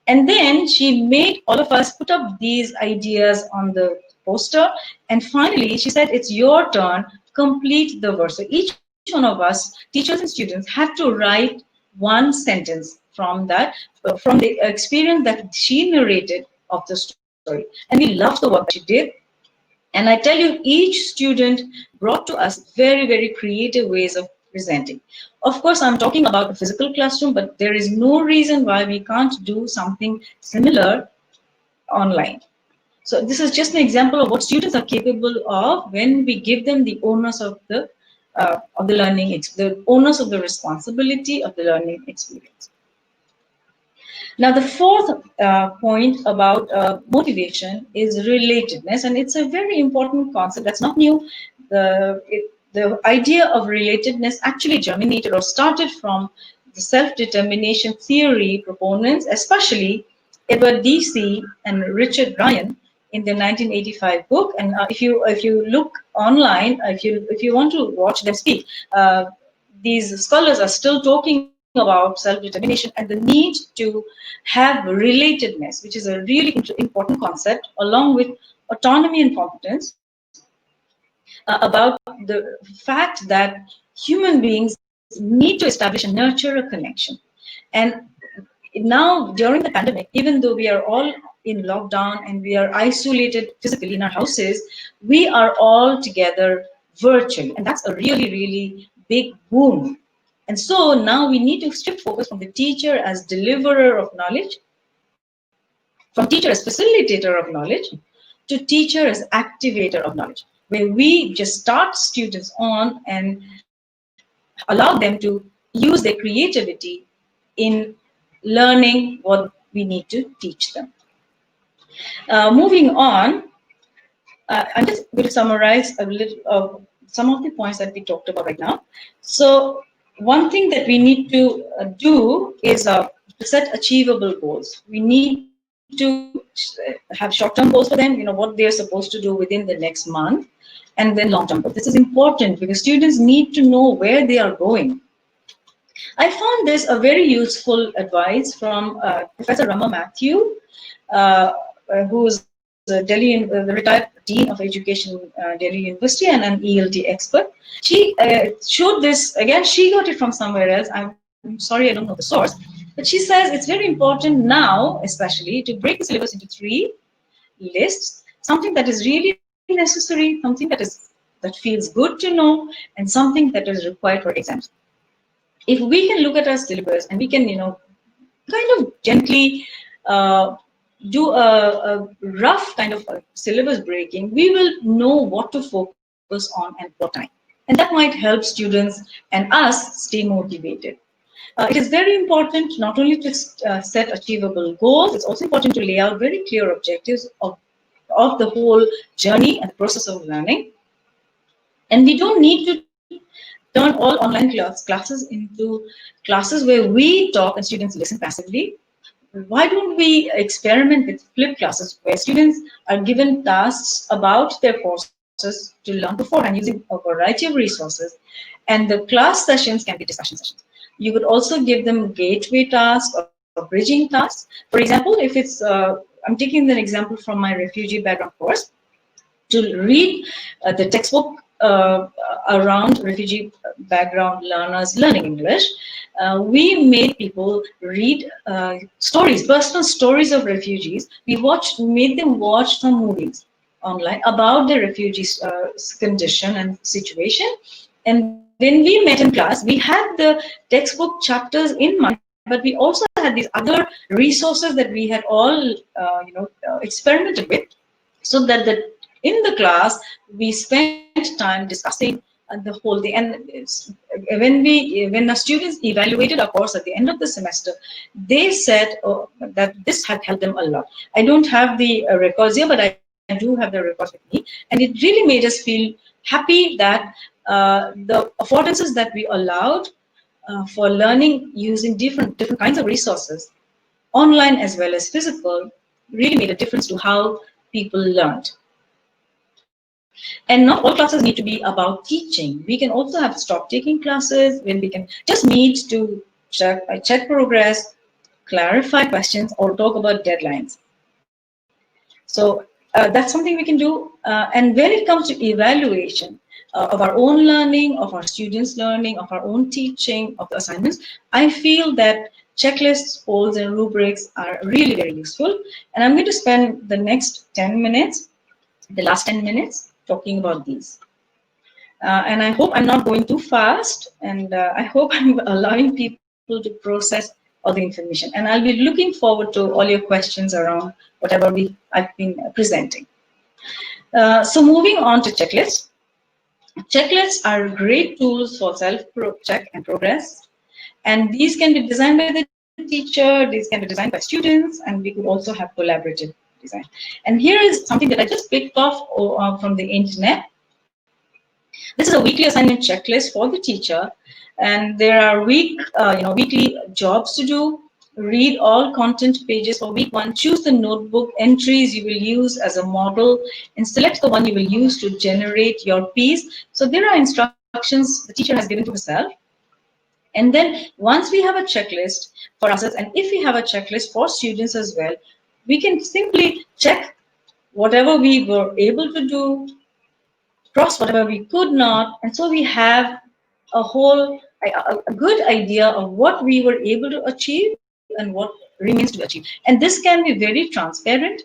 And then she made all of us put up these ideas on the poster. And finally, she said, it's your turn, complete the verse. So each one of us, teachers and students, had to write one sentence from from the experience that she narrated of the story. And we loved the work that she did. And I tell you, each student brought to us very, very creative ways of presenting. Of course, I'm talking about a physical classroom, but there is no reason why we can't do something similar online. So this is just an example of what students are capable of when we give them the onus of the learning, the onus of the responsibility of the learning experience. Now, the fourth point about motivation is relatedness, and it's a very important concept that's not new. The idea of relatedness actually germinated or started from the self-determination theory proponents, especially Edward D.C. and Richard Ryan in their 1985 book. And if you look online, if you want to watch them speak, these scholars are still talking about self-determination and the need to have relatedness, which is a really important concept, along with autonomy and competence, about the fact that human beings need to establish and nurture a connection. And now, during the pandemic, even though we are all in lockdown and we are isolated physically in our houses, we are all together virtually. And that's a really, really big boom. And so now we need to shift focus from the teacher as deliverer of knowledge, from teacher as facilitator of knowledge, to teacher as activator of knowledge, where we just start students on and allow them to use their creativity in learning what we need to teach them. Moving on, I'm just going to summarize a little of some of the points that we talked about right now. So one thing that we need to do is to set achievable goals. We need to have short-term goals for them, what they're supposed to do within the next month, and then long-term goals. This is important because students need to know where they are going. I found this a very useful advice from Professor Rama Matthew, who is the retired Dean of Education, Delhi University, and an ELT expert. She showed this, again, she got it from somewhere else. I'm sorry, I don't know the source. But she says it's very important now, especially, to break the syllabus into 3 lists, something that is really necessary, something that feels good to know, and something that is required for exams. If we can look at our syllabus and we can, kind of gently do a rough kind of syllabus breaking, we will know what to focus on and what time. And that might help students and us stay motivated. It is very important not only to set achievable goals, it's also important to lay out very clear objectives of the whole journey and the process of learning. And we don't need to turn all online classes into classes where we talk and students listen passively. Why don't we experiment with flipped classes where students are given tasks about their courses to learn beforehand using a variety of resources, and the class sessions can be discussion sessions. You could also give them gateway tasks or bridging tasks. For example, if it's, I'm taking an example from my refugee background course, to read the textbook around refugee background learners learning English. We made people read stories, personal stories of refugees. We made them watch some movies online about the refugees' condition and situation. And when we met in class, we had the textbook chapters in mind, but we also had these other resources that we had all, experimented with, so that in the class we spent time discussing the whole thing. And when the students evaluated our course at the end of the semester, they said that this had helped them a lot. I don't have the records here, but I do have the records with me, and it really made us feel happy that the affordances that we allowed for learning using different kinds of resources, online as well as physical, really made a difference to how people learned. And not all classes need to be about teaching. We can also have stop taking classes when we can just meet to check progress, clarify questions, or talk about deadlines. So that's something we can do. And when it comes to evaluation of our own learning, of our students' learning, of our own teaching, of the assignments, I feel that checklists, polls, and rubrics are really very useful. And I'm going to spend the next 10 minutes, the last 10 minutes, talking about these. And I hope I'm not going too fast, and I hope I'm allowing people to process all the information. And I'll be looking forward to all your questions around whatever I've been presenting. So moving on to checklists. Checklists are great tools for self-check and progress. And these can be designed by the teacher, these can be designed by students, and we could also have collaborative design. And here is something that I just picked off from the internet. This is a weekly assignment checklist for the teacher, and there are weekly jobs to do. Read all content pages for week 1. Choose the notebook entries you will use as a model, and select the one you will use to generate your piece. So there are instructions the teacher has given to herself. And then once we have a checklist for ourselves, and if we have a checklist for students as well, we can simply check whatever we were able to do, cross whatever we could not, and so we have a good idea of what we were able to achieve and what remains to achieve. And this can be very transparent.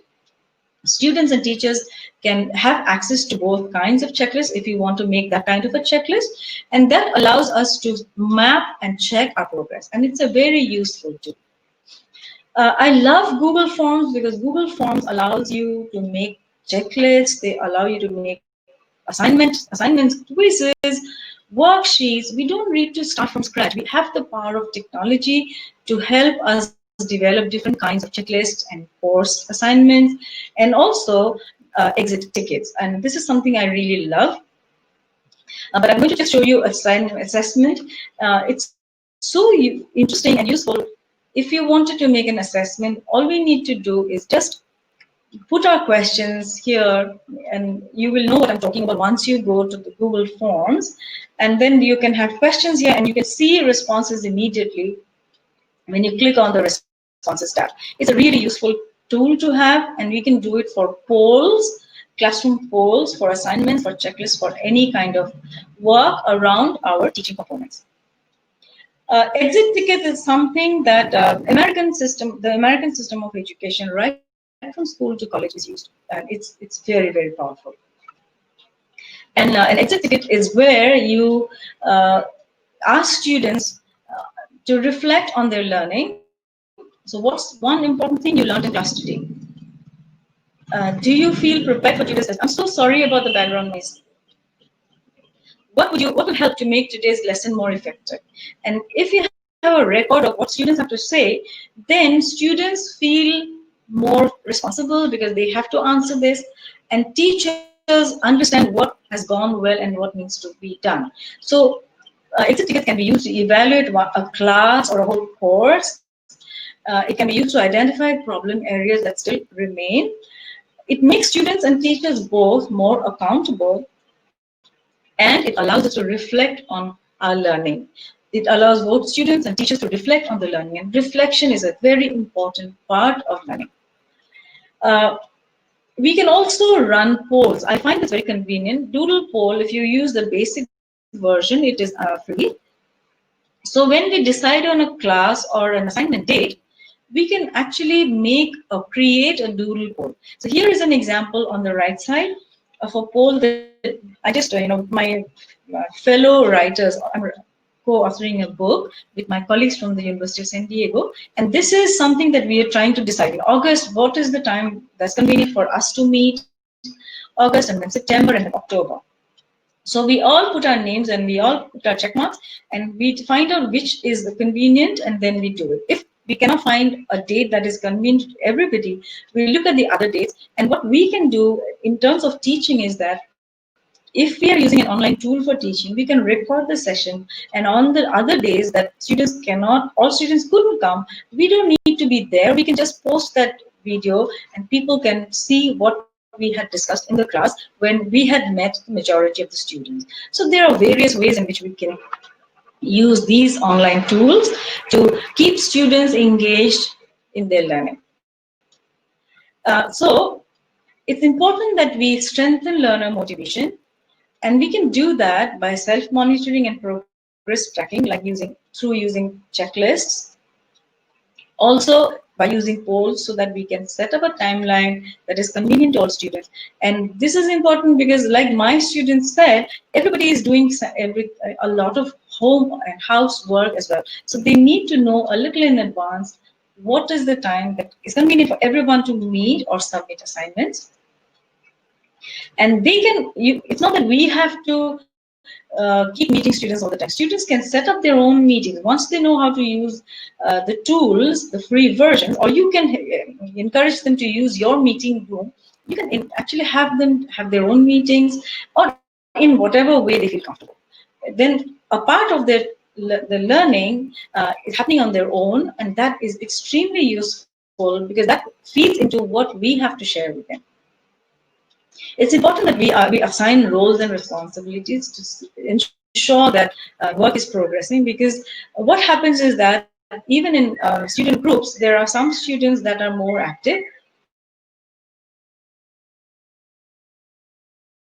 Students and teachers can have access to both kinds of checklists if you want to make that kind of a checklist, and that allows us to map and check our progress, and it's a very useful tool. I love Google Forms because Google Forms allows you to make checklists. They allow you to make assignments, quizzes, worksheets. We don't need to start from scratch. We have the power of technology to help us develop different kinds of checklists and course assignments, and also exit tickets. And this is something I really love. But I'm going to just show you a assessment. It's so interesting and useful. If you wanted to make an assessment, all we need to do is just put our questions here, and you will know what I'm talking about once you go to the Google Forms. And then you can have questions here, and you can see responses immediately when you click on the responses tab. It's a really useful tool to have, and we can do it for polls, classroom polls, for assignments, for checklists, for any kind of work around our teaching components. Exit ticket is something that the American system of education, right from school to college, is used, and it's very, very powerful. And an exit ticket is where you ask students to reflect on their learning. So, what's one important thing you learned in class today? Do you feel prepared for today's test? I'm so sorry about the background noise. What will help to make today's lesson more effective? And if you have a record of what students have to say, then students feel more responsible because they have to answer this, and teachers understand what has gone well and what needs to be done. So exit tickets can be used to evaluate a class or a whole course. It can be used to identify problem areas that still remain. It makes students and teachers both more accountable, and it allows us to reflect on our learning. It allows both students and teachers to reflect on the learning, and reflection is a very important part of learning. Uh, we can also run polls. I find this very convenient. Doodle poll, if you use the basic version, it is free. So when we decide on a class or an assignment date, we can actually create a doodle poll. So here is an example on the right side of a poll that I just, my fellow writers, I'm co-authoring a book with my colleagues from the University of San Diego. And this is something that we are trying to decide. In August, what is the time that's convenient for us to meet? August, and then September, and then October. So we all put our names and we all put our check marks, and we find out which is the convenient, and then we do it. If we cannot find a date that is convenient to everybody, we look at the other dates. And what we can do in terms of teaching is that if we are using an online tool for teaching, we can record the session, and on the other days that students cannot, all students couldn't come, we don't need to be there. We can just post that video, and people can see what we had discussed in the class when we had met the majority of the students. So there are various ways in which we can use these online tools to keep students engaged in their learning. So it's important that we strengthen learner motivation, and we can do that by self-monitoring and progress tracking, like using checklists. Also by using polls, so that we can set up a timeline that is convenient to all students. And this is important because, like my students said, everybody is doing a lot of home and housework as well. So they need to know a little in advance what is the time that is convenient for everyone to meet or submit assignments. And it's not that we have to keep meeting students all the time. Students can set up their own meetings once they know how to use the tools, the free versions, or you can encourage them to use your meeting room. You can actually have them have their own meetings, or in whatever way they feel comfortable. Then a part of the learning is happening on their own, and that is extremely useful because that feeds into what we have to share with them. It's important that we assign roles and responsibilities to ensure that work is progressing, because what happens is that even in student groups, there are some students that are more active, and there are some students that are more passive. So we need to ensure that we assign roles and responsibilities to students that are active and passive.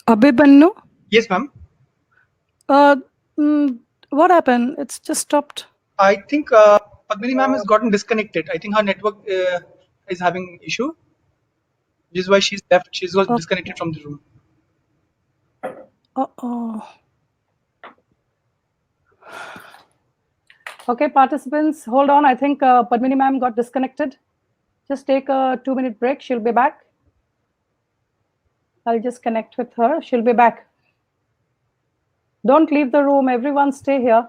Abhimanyu,
Yes, ma'am.
uh, what happened? It's just stopped.
I think Padmini ma'am has gotten disconnected. I think her network is having issue, which is why she's left. She's got disconnected from the room.
Okay, participants, hold on. I think Padmini ma'am got disconnected. Just take a 2-minute break. She'll be back. I'll just connect with her. She'll be back. Don't leave the room. Everyone stay here.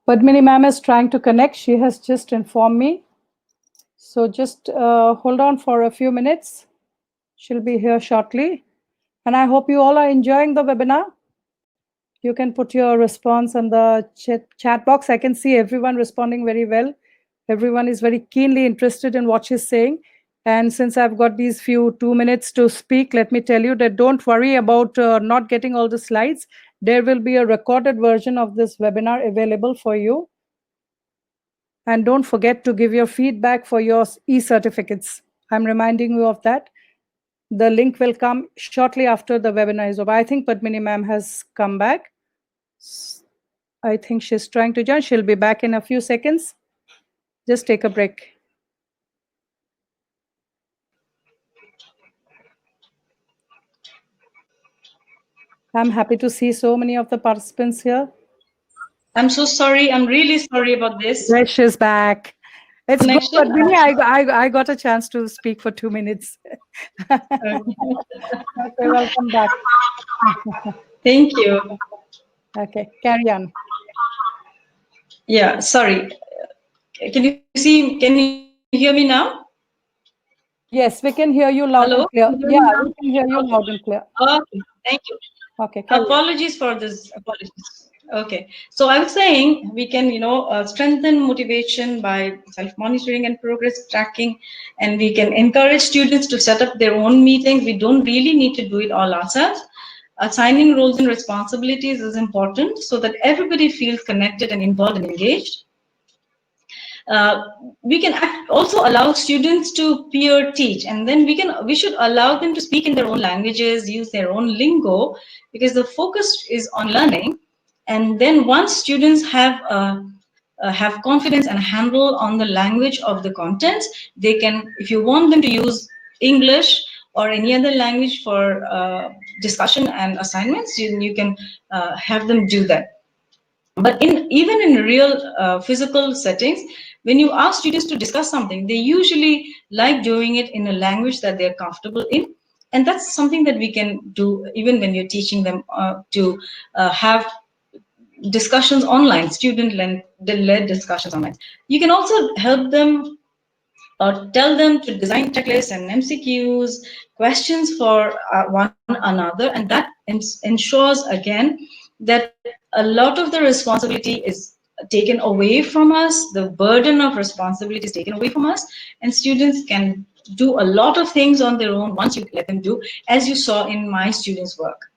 Padmini ma'am is trying to connect. She has just informed me. So just hold on for a few minutes. She'll be here shortly. And I hope you all are enjoying the webinar. You can put your response in the chat box. I can see everyone responding very well. Everyone is very keenly interested in what she's saying. And since I've got these few 2 minutes to speak, let me tell you that don't worry about not getting all the slides. There will be a recorded version of this webinar available for you. And don't forget to give your feedback for your e-certificates. I'm reminding you of that. The link will come shortly after the webinar is over. I think Padmini ma'am has come back. I think she's trying to join. She'll be back in a few seconds. Just take a break. I'm happy to see so many of the participants here.
I'm so sorry. I'm really sorry about this.
Yes, she's back. It's good, Padmini. I got a chance to speak for 2 minutes. Okay, welcome back.
Thank you.
Okay, carry on.
Yeah, sorry. Can you hear me now?
Yes, we can hear you loud
Hello?
and clear. Yeah, we can hear you loud and clear.
Okay, thank you.
Okay, carry on.
Apologies for this. Apologies. Okay, so I was saying we can, strengthen motivation by self-monitoring and progress tracking, and we can encourage students to set up their own meetings. We don't really need to do it all ourselves. Assigning roles and responsibilities is important so that everybody feels connected and involved and engaged. We can also allow students to peer teach, and then we should allow them to speak in their own languages, use their own lingo, because the focus is on learning. And then once students have confidence and handle on the language of the contents, they can, if you want them to use English or any other language for discussion and assignments, you can have them do that. But even in real physical settings, when you ask students to discuss something, they usually like doing it in a language that they're comfortable in. And that's something that we can do even when you're teaching them to have discussions online, student-led discussions online. You can also help them or tell them to design checklists and MCQs, questions for one another, and that ensures again that a lot of the responsibility is taken away from us, the burden of responsibility is taken away from us, and students can do a lot of things on their own once you let them do, as you saw in my students' work.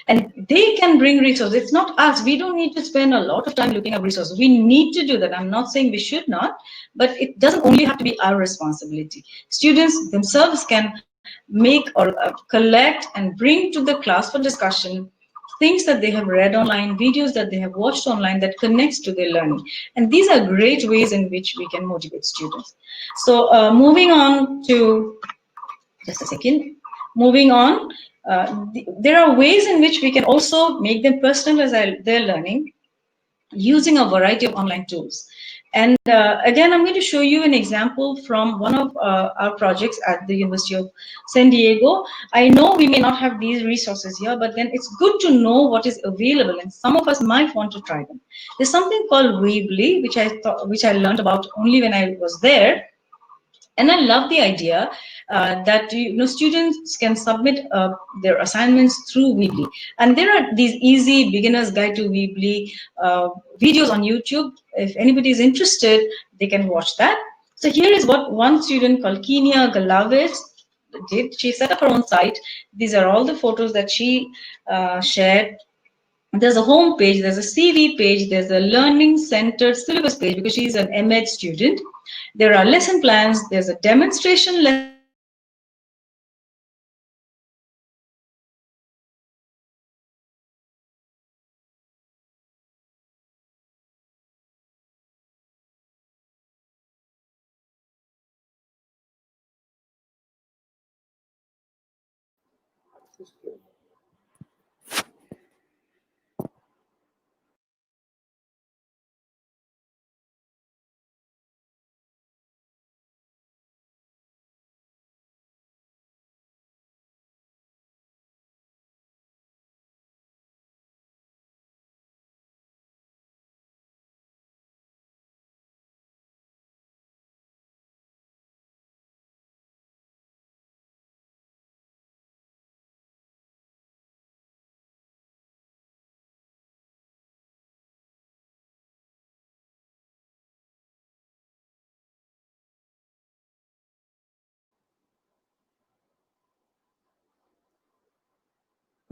And they can bring resources. It's not us. We don't need to spend a lot of time looking at resources. We need to do that. I'm not saying we should not, but it doesn't only have to be our responsibility. Students themselves can make or collect and bring to the class for discussion things that they have read online, videos that they have watched online that connects to their learning. And these are great ways in which we can motivate students. So moving on to, just a second, moving on, there are ways in which we can also make them personalize their learning using a variety of online tools. And again, I'm going to show you an example from one of our projects at the University of San Diego. I know we may not have these resources here, but then it's good to know what is available, and some of us might want to try them. There's something called Weebly, which I learned about only when I was there, and I love the idea that students can submit their assignments through Weebly, and there are these easy beginners guide to Weebly videos on YouTube. If anybody is interested, they can watch that. So here is what one student called Kenia Galavis did. She set up her own site. These are all the photos that she shared. There's a home page, there's a CV page, there's a learning centered syllabus page because she's an MEd student. There are lesson plans, there's a demonstration lesson page, there's a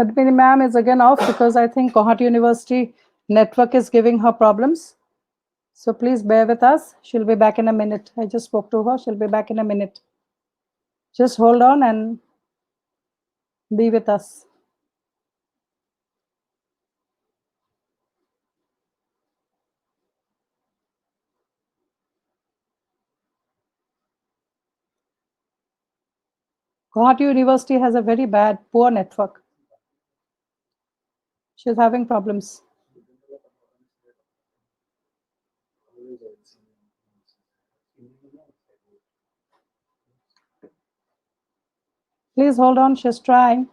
Padmini ma'am is again off because I think Guwahati University network is giving her problems. So please bear with us. She'll be back in a minute. I just spoke to her. She'll be back in a minute. Just hold on and be with us. Guwahati University has a very bad, poor network. She's having problems. Please hold on. She's trying.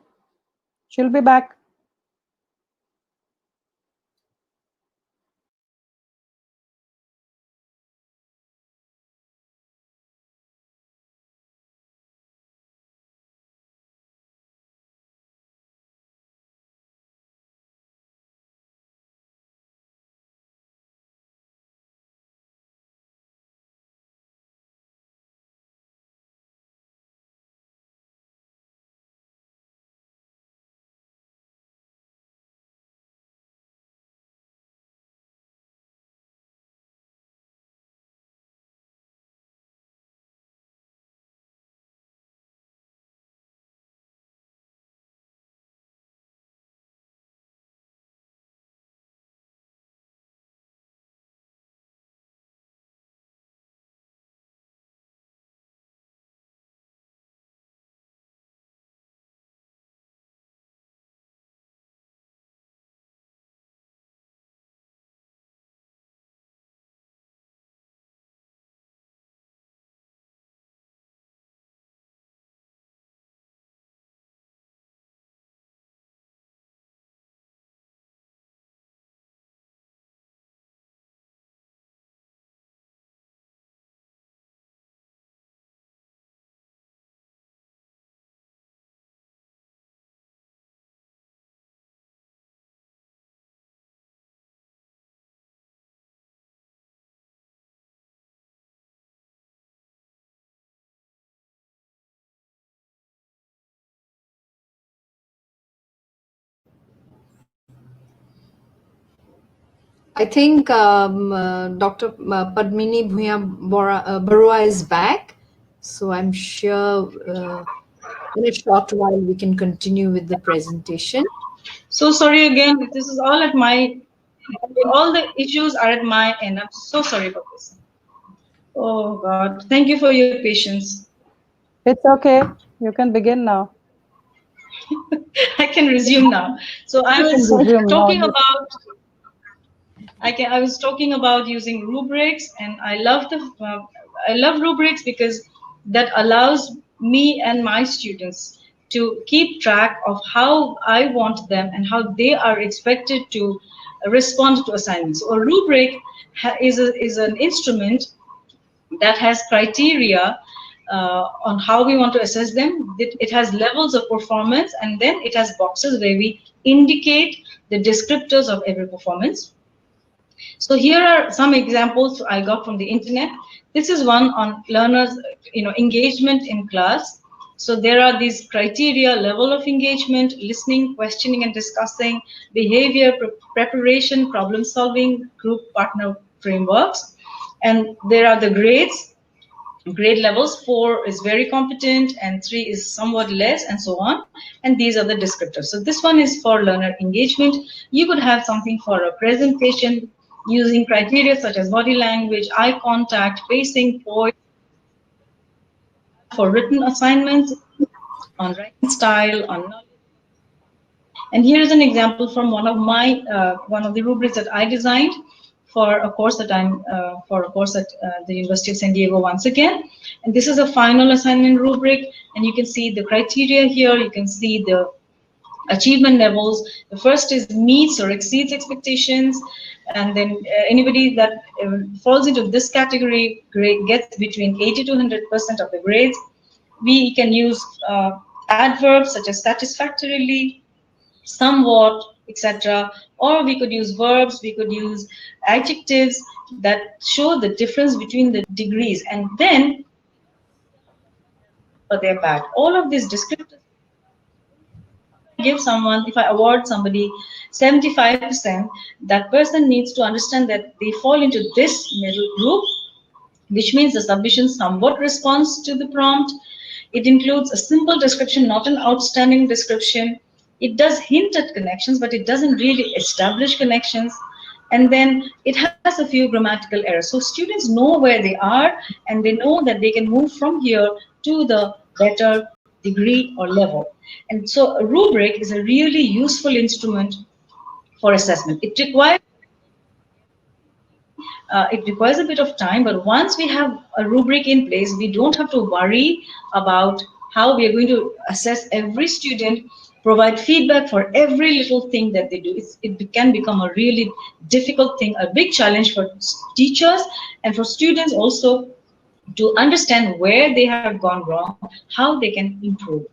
She'll be back.
I think Dr. Padmini Bhuya Barua is back. So I'm sure in a short while we can continue with the presentation.
So sorry again, this is all at my, all the issues are at my end. I'm so sorry about this. Oh God, thank you for your patience.
It's okay. You can begin now.
I can resume now. So I
You can
was
resume now.
talking about, I was talking about using rubrics, and I love rubrics because that allows me and my students to keep track of how I want them and how they are expected to respond to assignments. So a rubric is an instrument that has criteria on how we want to assess them. It has levels of performance, and then it has boxes where we indicate the descriptors of every performance. So here are some examples I got from the internet. This is one on learners, engagement in class. So there are these criteria: level of engagement, listening, questioning and discussing, behavior, preparation, problem solving, group partner frameworks. And there are the grades, grade levels. 4 is very competent and 3 is somewhat less, and so on. And these are the descriptors. So this one is for learner engagement. You could have something for a presentation using criteria such as body language, eye contact, pacing, poise. For written assignments on writing style, on knowledge. And here is an example from one of the rubrics that I designed for a course that the University of San Diego once again. And this is a final assignment rubric, and you can see the criteria here. You can see the achievement levels. The first is meets or exceeds expectations, and then anybody that falls into this category gets between 80 to 100% of the grades. We can use adverbs such as satisfactorily, somewhat, etc. Or we could use verbs, we could use adjectives that show the difference between the degrees, and then or they're bad. All of these descriptors. If I award somebody 75%, that person needs to understand that they fall into this middle group, which means the submission somewhat responds to the prompt. It includes a simple description, not an outstanding description. It does hint at connections, but it doesn't really establish connections. And then it has a few grammatical errors. So students know where they are, and they know that they can move from here to the better degree or level. And so a rubric is a really useful instrument for assessment. It requires a bit of time, but once we have a rubric in place, we don't have to worry about how we are going to assess every student, provide feedback for every little thing that they do. It can become a really difficult thing, a big challenge for teachers and for students also to understand where they have gone wrong, how they can improve.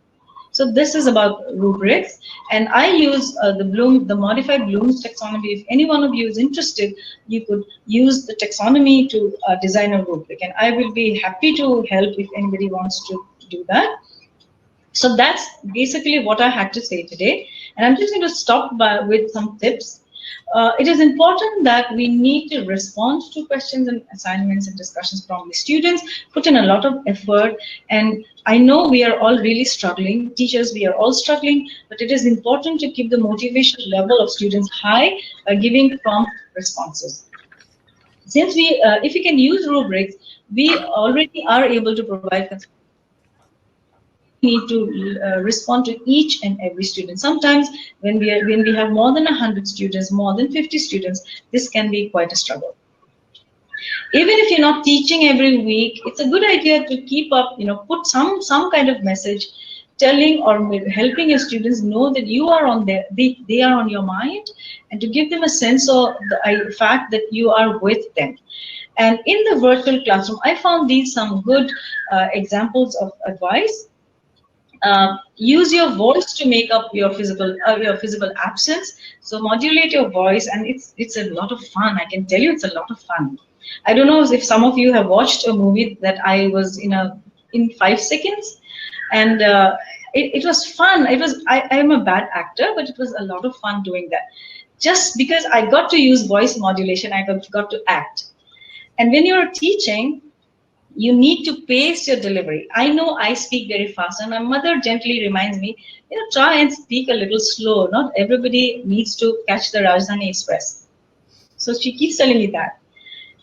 So this is about rubrics, and I use the modified Bloom's taxonomy. If any one of you is interested, you could use the taxonomy to design a rubric, and I will be happy to help if anybody wants to do that. So that's basically what I had to say today, and I'm just going to stop with some tips. It is important that we need to respond to questions and assignments and discussions from the students, put in a lot of effort. And I know we are all really struggling. Teachers, we are all struggling, but it is important to keep the motivation level of students high by giving prompt responses. Since if we can use rubrics, we already are able to provide need to respond to each and every student. Sometimes when we have more than 100 students, more than 50 students, this can be quite a struggle. Even if you're not teaching every week, it's a good idea to keep up, put some kind of message telling or helping your students know that you are on they are on your mind, and to give them a sense of the fact that you are with them. And in the virtual classroom, I found these some good examples of advice. Use your voice to make up your physical absence. So modulate your voice, and it's a lot of fun. I can tell you, it's a lot of fun. I don't know if some of you have watched a movie that I was in 5 seconds, and it was fun. I am a bad actor, but it was a lot of fun doing that. Just because I got to use voice modulation, I got to act. And when you're teaching, you need to pace your delivery. I know I speak very fast, and my mother gently reminds me, try and speak a little slow. Not everybody needs to catch the Rajdhani Express. So she keeps telling me that.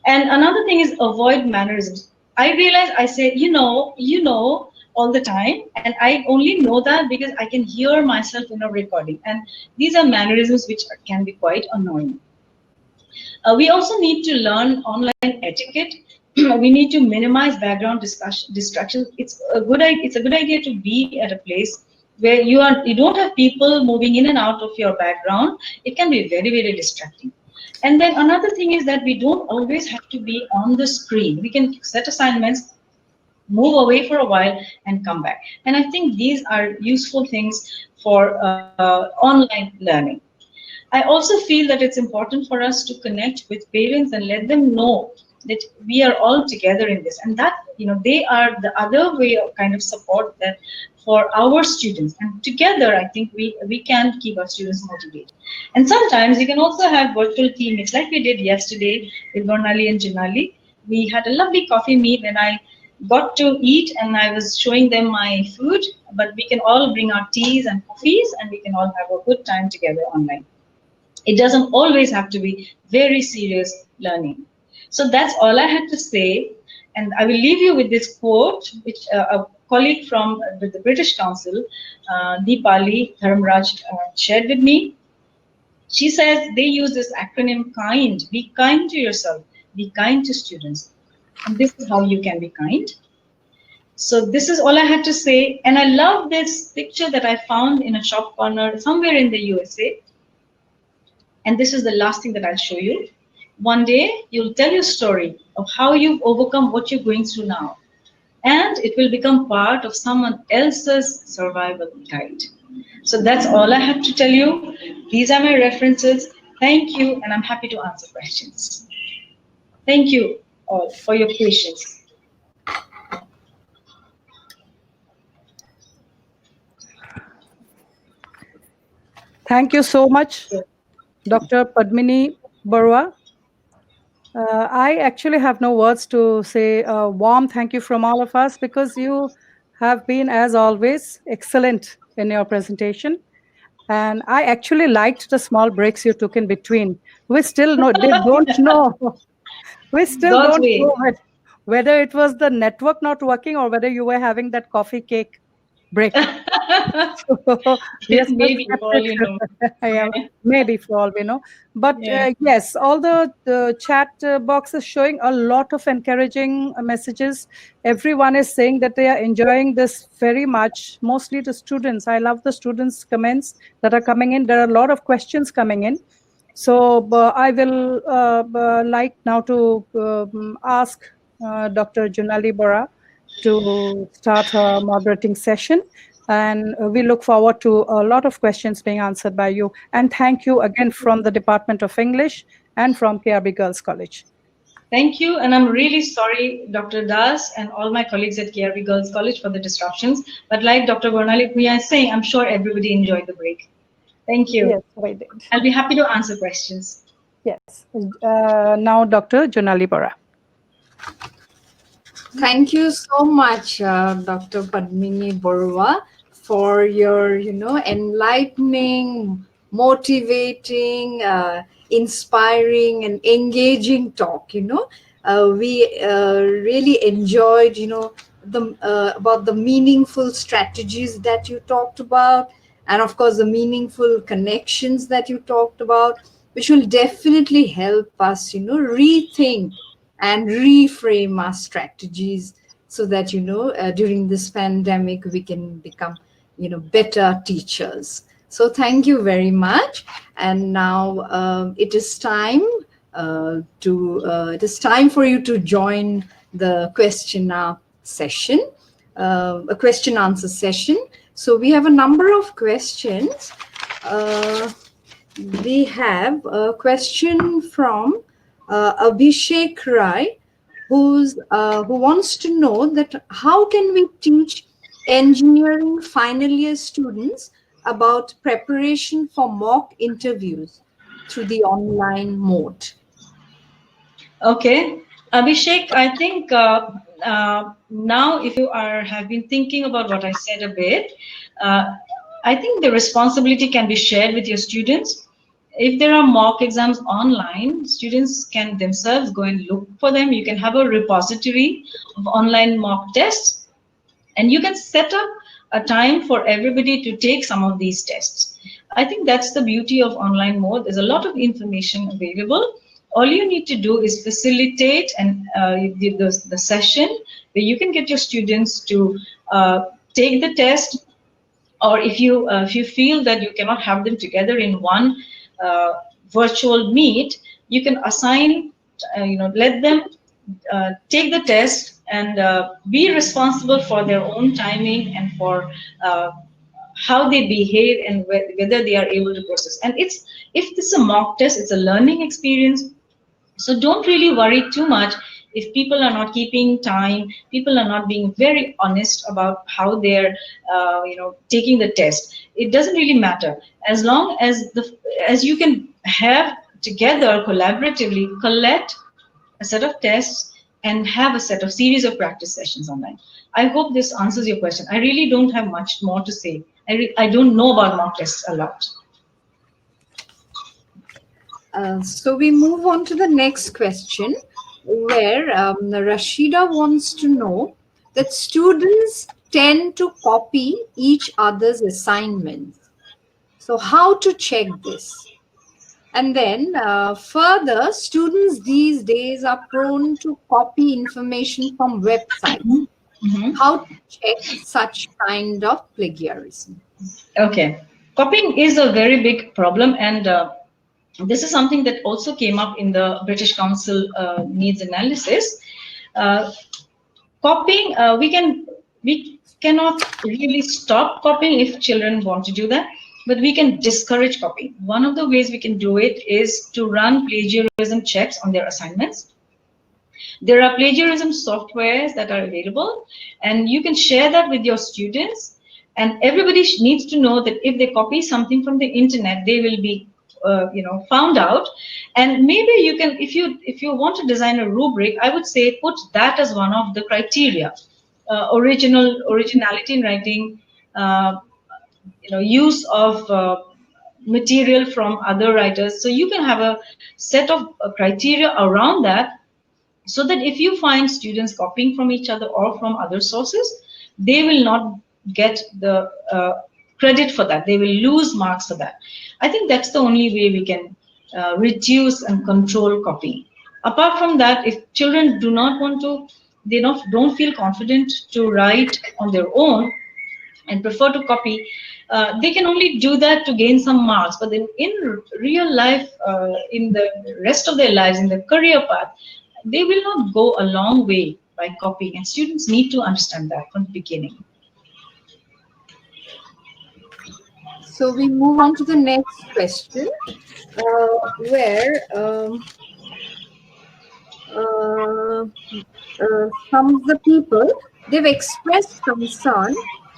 And another thing is avoid mannerisms. I realize I say, all the time, and I only know that because I can hear myself in a recording. And these are mannerisms which can be quite annoying. We also need to learn online etiquette. We need to minimize background distractions. It's a good idea to be at a place where you don't have people moving in and out of your background. It can be very, very distracting. And then another thing is that we don't always have to be on the screen. We can set assignments, move away for a while, and come back. And I think these are useful things for online learning. I also feel that it's important for us to connect with parents and let them know that we are all together in this, and that they are the other way of kind of support that for our students. And together, I think we can keep our students motivated. And sometimes you can also have virtual team meets, like we did yesterday with Gornali and Janali. We had a lovely coffee meet, and I got to eat, and I was showing them my food. But we can all bring our teas and coffees, and we can all have a good time together online. It doesn't always have to be very serious learning. So that's all I had to say. And I will leave you with this quote, which a colleague from the British Council, Deepali Dharmraj, shared with me. She says they use this acronym KIND. Be kind to yourself. Be kind to students. And this is how you can be kind. So this is all I had to say. And I love this picture that I found in a shop corner somewhere in the USA. And this is the last thing that I'll show you. One day, you'll tell your story of how you've overcome what you're going through now. And it will become part of someone else's survival guide. So that's all I have to tell you. These are my references. Thank you, and I'm happy to answer questions. Thank you all for your patience.
Thank you so much, Dr. Padmini Barua. I actually have no words to say a warm thank you from all of us, because you have been, as always, excellent in your presentation. And I actually liked the small breaks you took in between. We still don't know. We still
God's
don't
way.
know whether it was the network not working or whether you were having that coffee cake break. So we are still
Maybe for all
skeptics.
you know.
Yeah, maybe for all we know. But
Yeah.
yes, all the chat box is showing a lot of encouraging messages. Everyone is saying that they are enjoying this very much, mostly the students. I love the students' comments that are coming in. There are a lot of questions coming in. So I will like now to ask Dr. Junali Bora to start her moderating session. And we look forward to a lot of questions being answered by you. And thank you again from the Department of English and from K.R.B. Girls College.
Thank you, and I'm really sorry, Dr. Das and all my colleagues at K.R.B. Girls College for the disruptions. But like Dr. Gornali Bhuya is saying, I'm sure everybody enjoyed the break. Thank you.
Yes, we did.
I'll be happy to answer questions.
Yes. Now, Dr. Junali Bora.
Thank you so much, Dr. Padmini Barua, for your, enlightening, motivating, inspiring, and engaging talk. We really enjoyed, the about the meaningful strategies that you talked about, and of course the meaningful connections that you talked about, which will definitely help us, rethink and reframe our strategies so that during this pandemic we can become better teachers. So thank you very much. And now it is time for you to join the question session, a question answer session. So we have a number of questions. We have a question from Abhishek Rai, who wants to know that how can we teach engineering final year students about preparation for mock interviews through the online mode?
Okay, Abhishek, I think now if you have been thinking about what I said a bit, I think the responsibility can be shared with your students. If there are mock exams online, students can themselves go and look for them. You can have a repository of online mock tests, and you can set up a time for everybody to take some of these tests. I think that's the beauty of online mode. There's a lot of information available. all you need to do is facilitate and the session where you can get your students to take the test, or if you feel that you cannot have them together in one uh, virtual meet, you can assign, let them take the test and be responsible for their own timing and for how they behave and whether they are able to process. And if it's a mock test, it's a learning experience. So don't really worry too much if people are not keeping time, people are not being very honest about how they're, taking the test. It doesn't really matter as long as you can have together collaboratively collect a set of tests and have a set of series of practice sessions online. I hope this answers your question. I really don't have much more to say. I don't know about mock tests a lot.
So we move on to the next question, where Rashida wants to know that students tend to copy each other's assignments. So how to check this? And then further, students these days are prone to copy information from websites. How to check such kind of plagiarism?
Okay. Copying is a very big problem, and this is something that also came up in the British Council needs analysis. Uh, Copying, we cannot really stop copying if children want to do that, but we can discourage copying. One of the ways we can do it is to run plagiarism checks on their assignments. There are plagiarism softwares that are available, and you can share that with your students. And everybody needs to know that if they copy something from the internet, they will be, found out. And maybe you can, if you want to design a rubric, I would say put that as one of the criteria. Originality in writing, use of material from other writers. So you can have a set of criteria around that, so that if you find students copying from each other or from other sources, they will not get the credit for that. They will lose marks for that. I think that's the only way we can reduce and control copying. Apart from that, if children do not want to, they don't feel confident to write on their own and prefer to copy, they can only do that to gain some marks. But then in real life, in the rest of their lives, in their career path, they will not go a long way by copying. And students need to understand that from the beginning.
So we move on to the next question, where some of the people, they've expressed concern,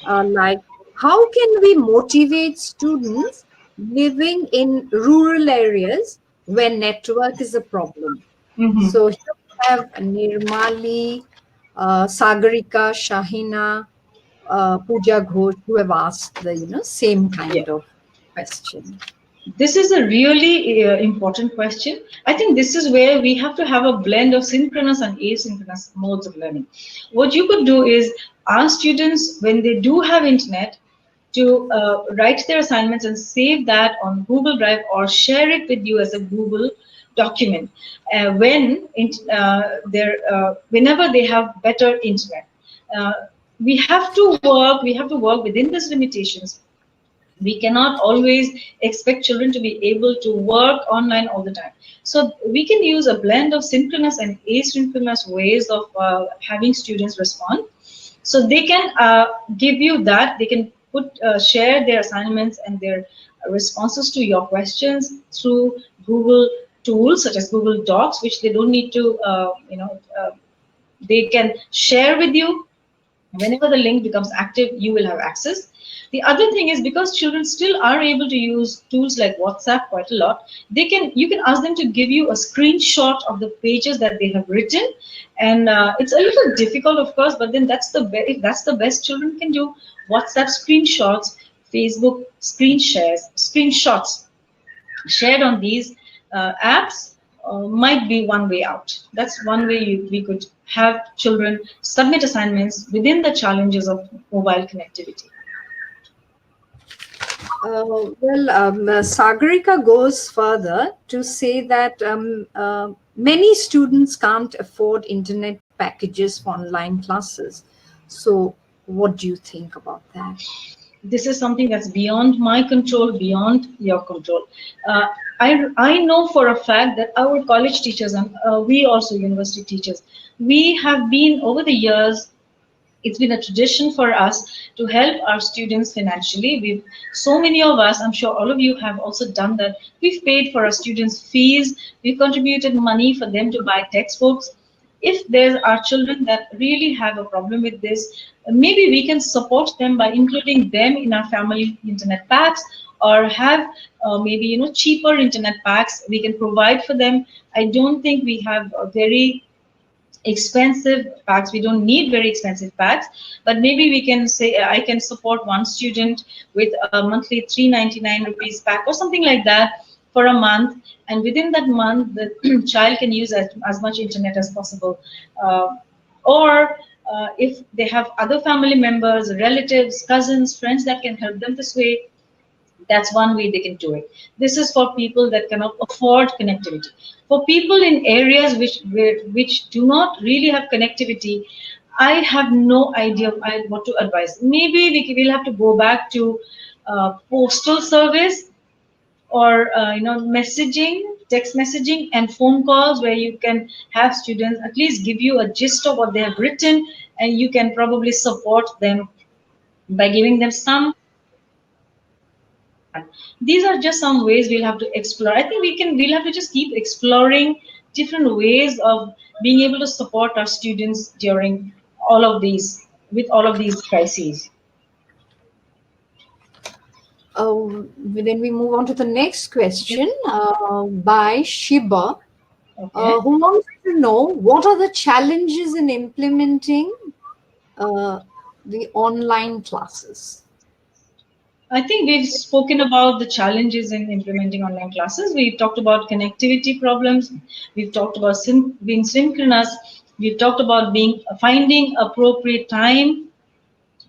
like, how can we motivate students living in rural areas where network is a problem? So here we have Nirmali, Sagarika, Shahina, Pooja Ghosh, who have asked the same kind of question.
This is a really important question. I think this is where we have to have a blend of synchronous and asynchronous modes of learning. What you could do is ask students, when they do have internet, to write their assignments and save that on Google Drive or share it with you as a Google document whenever they have better internet. We have to work within these limitations. We cannot always expect children to be able to work online all the time. So we can use a blend of synchronous and asynchronous ways of having students respond. So they can give you that. They can share their assignments and their responses to your questions through Google tools such as Google Docs, which they don't need to, they can share with you. Whenever the link becomes active, you will have access. The other thing is, because children still are able to use tools like WhatsApp quite a lot, you can ask them to give you a screenshot of the pages that they have written. And it's a little difficult, of course, but then if that's the best children can do. WhatsApp screenshots, Facebook screenshots shared on these apps might be one way out. That's one way we could have children submit assignments within the challenges of mobile connectivity.
Sagarika goes further to say that many students can't afford internet packages for online classes. So, what do you think about that?
This is something that's beyond my control, beyond your control. Uh, I know for a fact that our college teachers and we also university teachers, we have been over the years, it's been a tradition for us to help our students financially. We've so many of us, I'm sure all of you have also done that. We've paid for our students' fees, we've contributed money for them to buy textbooks. If there are children that really have a problem with this, maybe we can support them by including them in our family internet packs, or have maybe cheaper internet packs we can provide for them. I don't think we have a very expensive packs. We don't need very expensive packs, but maybe we can say I can support one student with a monthly 399 rupees pack or something like that for a month, and within that month the child can use as much internet as possible. Or if they have other family members, relatives, cousins, friends that can help them this way, that's one way they can do it. This is for people that cannot afford connectivity. For people in areas which do not really have connectivity, I have no idea what to advise. Maybe will have to go back to postal service, or messaging, text messaging and phone calls, where you can have students at least give you a gist of what they have written, and you can probably support them by giving them some. These are just some ways we'll have to explore. I think we'll have to just keep exploring different ways of being able to support our students during all of these, with all of these crises.
Then we move on to the next question by Shiba,
Okay.
who wants to know what are the challenges in implementing uh, the online classes.
I think we've spoken about the challenges in implementing online classes. We talked about connectivity problems. We've talked about being synchronous. We've talked about being finding appropriate time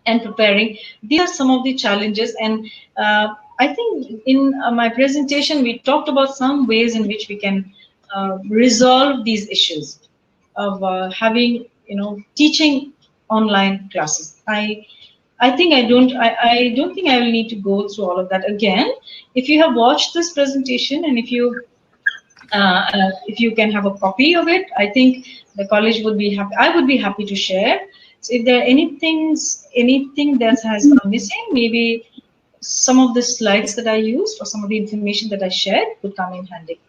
and preparing. These are some of the challenges, and I think in my presentation we talked about some ways in which we can resolve these issues of having teaching online classes. I don't think I will need to go through all of that again. If you have watched this presentation, and if you can have a copy of it, I think the college would be happy. I would be happy to share. So if there are anything that has gone missing, maybe some of the slides that I used or some of the information that I shared would come in handy.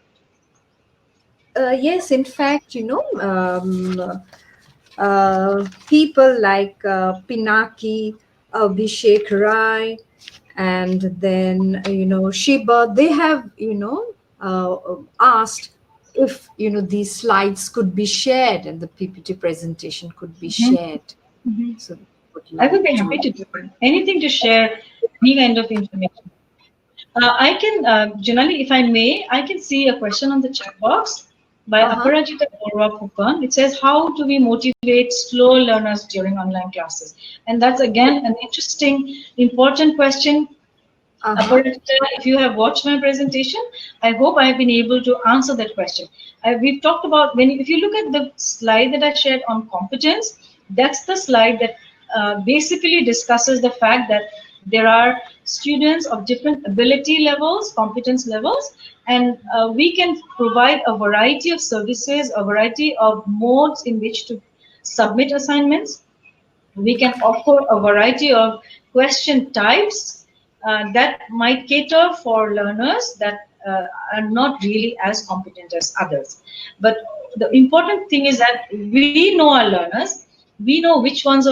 Yes, in fact, people like Pinaki, Abhishek Rai, and then Shiba, they have asked if these slides could be shared and the PPT presentation could be
Mhm.
shared.
Mhm.
So would
I would
like
be
to.
happy to do it. Anything to share, any kind of information. I can, generally, if I may, I can see a question on the chat box by
Uh-huh.
Aparajita Borwa Phukan. It says, how do we motivate slow learners during online classes? And that's again an interesting, important question.
Uh-huh.
Aparajita, if you have watched my presentation, I hope I have been able to answer that question. We've talked about if you look at the slide that I shared on competence, that's the slide that basically discusses the fact that there are students of different ability levels, competence levels, and we can provide a variety of services, a variety of modes in which to submit assignments. We can offer a variety of question types that might cater for learners that are not really as competent as others. But the important thing is that we know our learners, we know which ones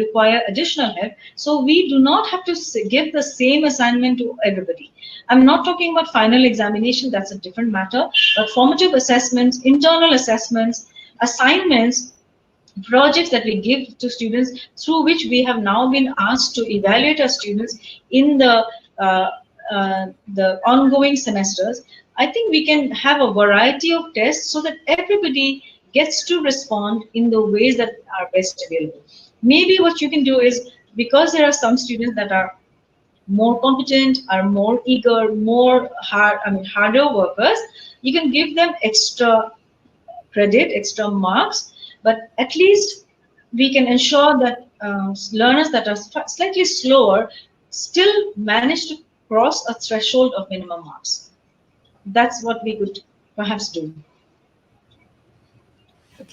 require additional help, so we do not have to give the same assignment to everybody. I'm not talking about final examination, that's a different matter, but formative assessments, internal assessments, assignments, projects that we give to students, through which we have now been asked to evaluate our students in uh, the ongoing semesters. I think we can have a variety of tests so that everybody gets to respond in the ways that are best available. Maybe what you can do is, because there are some students that are more competent, are more eager, more harder workers, you can give them extra credit, extra marks, but at least we can ensure that learners that are slightly slower still manage to cross a threshold of minimum marks. That's what we could perhaps do.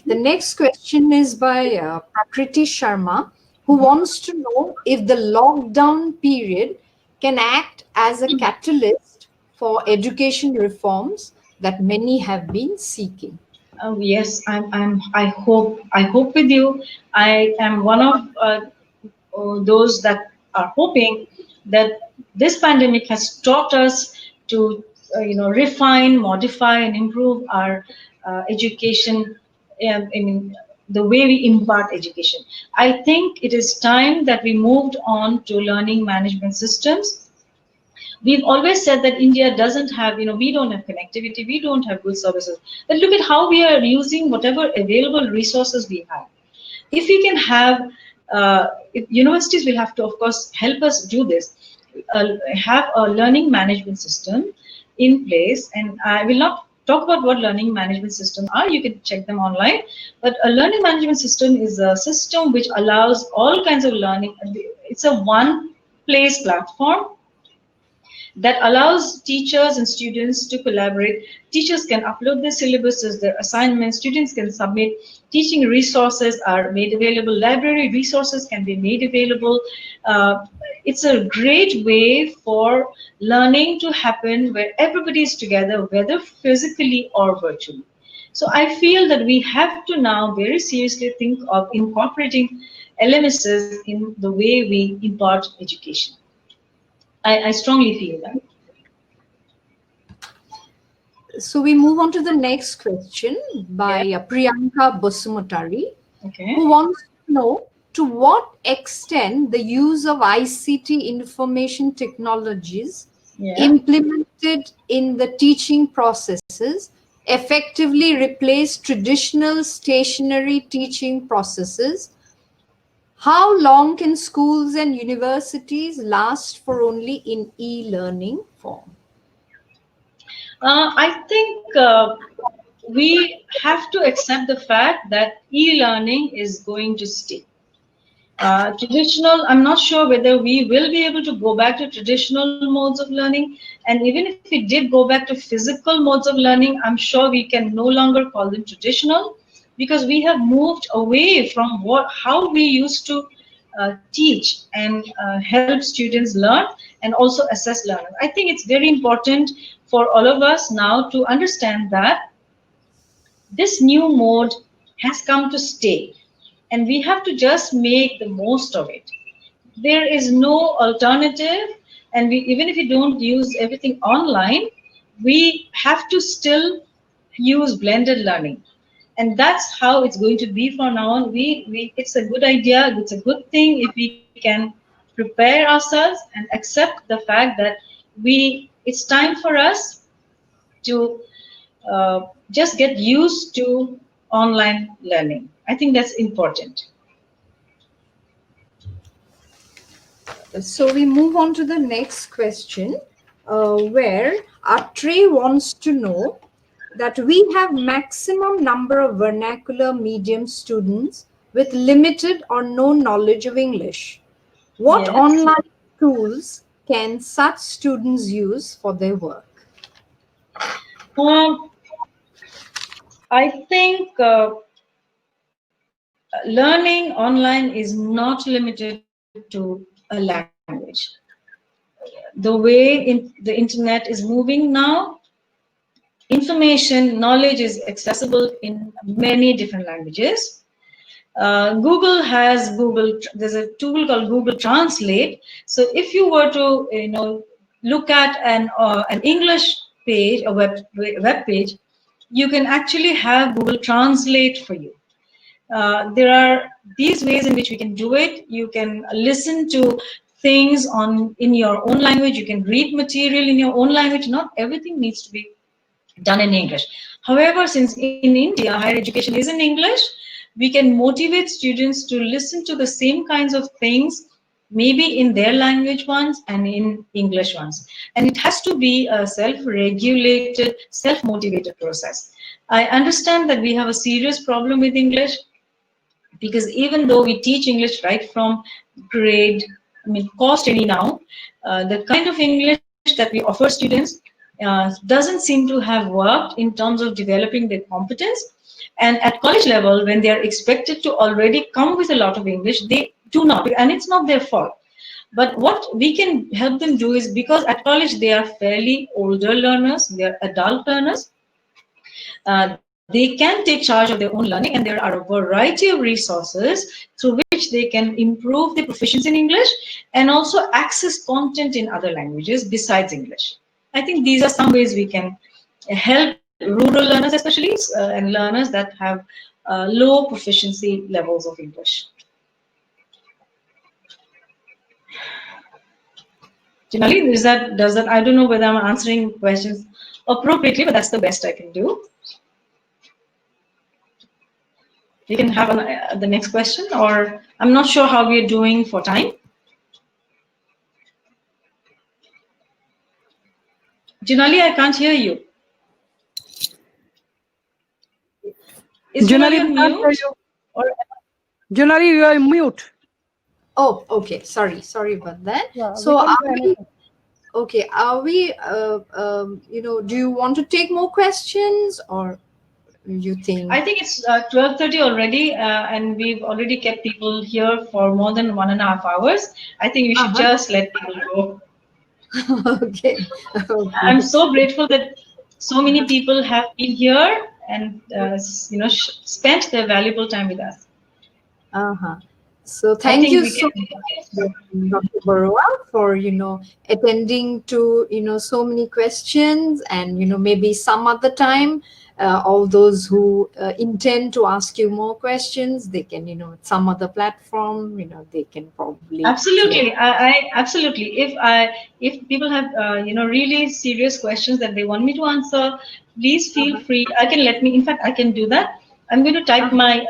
The next question is by Prakriti Sharma, who wants to know if the lockdown period can act as a catalyst for education reforms that many have been seeking.
Yes, I hope with you. I am one of those that are hoping that this pandemic has taught us to, refine, modify, and improve our education. In the way we impart education, I think it is time that we moved on to learning management systems. We've always said that India doesn't have, we don't have connectivity, we don't have good services. But look at how we are using whatever available resources we have. If we can have, if universities will have to, of course, help us do this, have a learning management system in place. And I will not talk about what learning management systems are. You can check them online. But a learning management system is a system which allows all kinds of learning. It's a one place platform that allows teachers and students to collaborate. Teachers can upload their syllabuses, their assignments, students can submit, teaching resources are made available, library resources can be made available. It's a great way for learning to happen where everybody is together, whether physically or virtually. So I feel that we have to now very seriously think of incorporating LMSs in the way we impart education. I strongly feel that.
So we move on to the next question by Priyanka Basumotari,
Okay.
who wants to know to what extent the use of ICT information technologies implemented in the teaching processes effectively replace traditional stationary teaching processes. How long can schools and universities last for only in e-learning form?
I think we have to accept the fact that e-learning is going to stay. Traditional, I'm not sure whether we will be able to go back to traditional modes of learning. And even if we did go back to physical modes of learning, I'm sure we can no longer call them traditional because we have moved away from how we used to teach and help students learn and also assess learners. I think it's very important for all of us now to understand that this new mode has come to stay and we have to just make the most of it. There is no alternative, and even if we don't use everything online, we have to still use blended learning. And that's how it's going to be from now on. It's a good idea, it's a good thing if we can prepare ourselves and accept the fact that it's time for us to just get used to online learning. I think that's important.
So we move on to the next question, where Atre wants to know that we have maximum number of vernacular medium students with limited or no knowledge of English. What
Yes.
online tools can such students use for their work?
I think learning online is not limited to a language. The way the internet is moving now, information, knowledge is accessible in many different languages. There's a tool called Google Translate. So if you were to, look at an English page, a web page, you can actually have Google Translate for you. There are these ways in which we can do it. You can listen to things in your own language. You can read material in your own language. Not everything needs to be done in English. However, since in India higher education is in English, we can motivate students to listen to the same kinds of things maybe in their language ones and in English ones. And it has to be a self-regulated, self-motivated process. I understand that we have a serious problem with English, because even though we teach English right from grade, I mean, cost any now, the kind of English that we offer students doesn't seem to have worked in terms of developing their competence. And at college level, when they are expected to already come with a lot of English, they do not, and it's not their fault. But what we can help them do is, because at college they are fairly older learners, they are adult learners, they can take charge of their own learning, and there are a variety of resources through which they can improve their proficiency in English and also access content in other languages besides English. I think these are some ways we can help rural learners, especially, and learners that have low proficiency levels of English. Janali, does that? I don't know whether I'm answering questions appropriately, but that's the best I can do. We can have the next question, or I'm not sure how we are doing for time. Junali, I can't hear you. Is Junali on mute?
Junali, you are mute.
Oh, okay. Sorry about that.
Yeah,
so are we, do you want to take more questions, or you think?
I think it's 12:30 already, and we've already kept people here for more than 1.5 hours. I think we should just let people go.
Okay.
I'm so grateful that so many people have been here and spent their valuable time with us.
So thank you so much, Dr. Barua, for attending to so many questions, and maybe some other time all those who intend to ask you more questions, they can some other platform, they can probably.
Absolutely, I absolutely. If people have really serious questions that they want me to answer, please feel free. I can let me. In fact, I can do that. I'm going to type my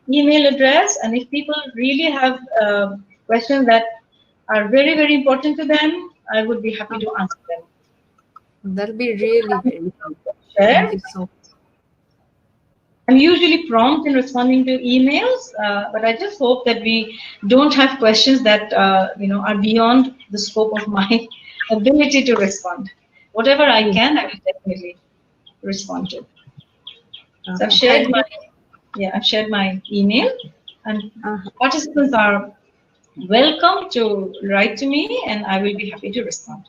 email address, and if people really have questions that are very, very important to them, I would be happy to answer them.
That'll be really very helpful.
Thank you so much. I'm usually prompt in responding to emails, but I just hope that we don't have questions that are beyond the scope of my ability to respond. Whatever I can, I will definitely respond to. So I've shared my email, and participants are welcome to write to me, and I will be happy to respond.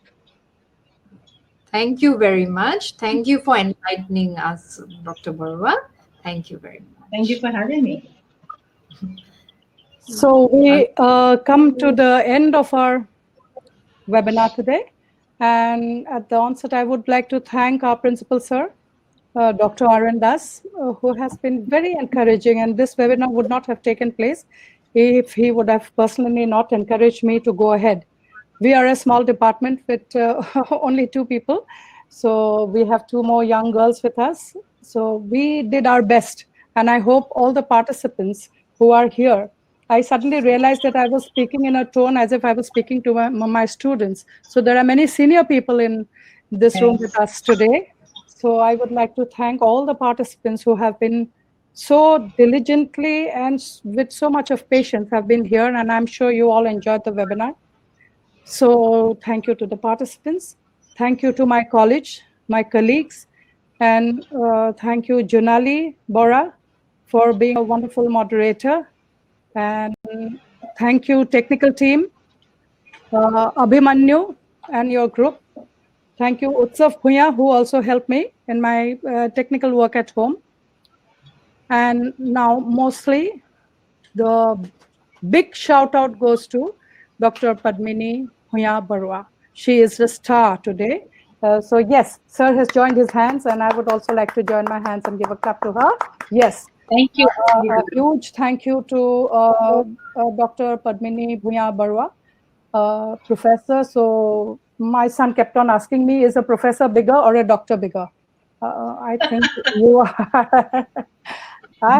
Thank you very much. Thank you for enlightening us, Dr. Barua. Thank you very much.
Thank you for having me.
So we come to the end of our webinar today. And at the onset, I would like to thank our principal, sir, Dr. R.N. Das, who has been very encouraging. And this webinar would not have taken place if he would have personally not encouraged me to go ahead. We are a small department with only 2 people. So we have 2 more young girls with us. So we did our best. And I hope all the participants who are here, I suddenly realized that I was speaking in a tone as if I was speaking to my students. So there are many senior people in this room with us today. So I would like to thank all the participants who have been so diligently and with so much of patience have been here. And I'm sure you all enjoyed the webinar. So thank you to the participants. Thank you to my college, my colleagues, and thank you, Junali Bora, for being a wonderful moderator. And thank you, technical team, Abhimanyu and your group. Thank you, Utsav Bhuya, who also helped me in my technical work at home. And now mostly the big shout out goes to Dr. Padmini Bhuya Barua. She is the star today. So yes, sir has joined his hands, and I would also like to join my hands and give a clap to her. Yes.
Thank you.
A huge thank you to Dr. Padmini Bhuya Barua, professor. So my son kept on asking me, is a professor bigger or a doctor bigger? I think you are.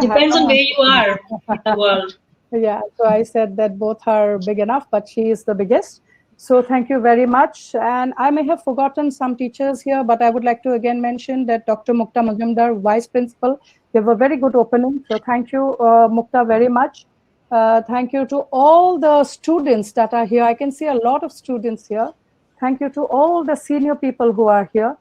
Depends on where you are in the world.
Yeah, so I said that both are big enough, but she is the biggest. So thank you very much. And I may have forgotten some teachers here, but I would like to again mention that Dr. Mukta Majumdar, Vice Principal, gave a very good opening. So thank you, Mukta, very much. Thank you to all the students that are here. I can see a lot of students here. Thank you to all the senior people who are here.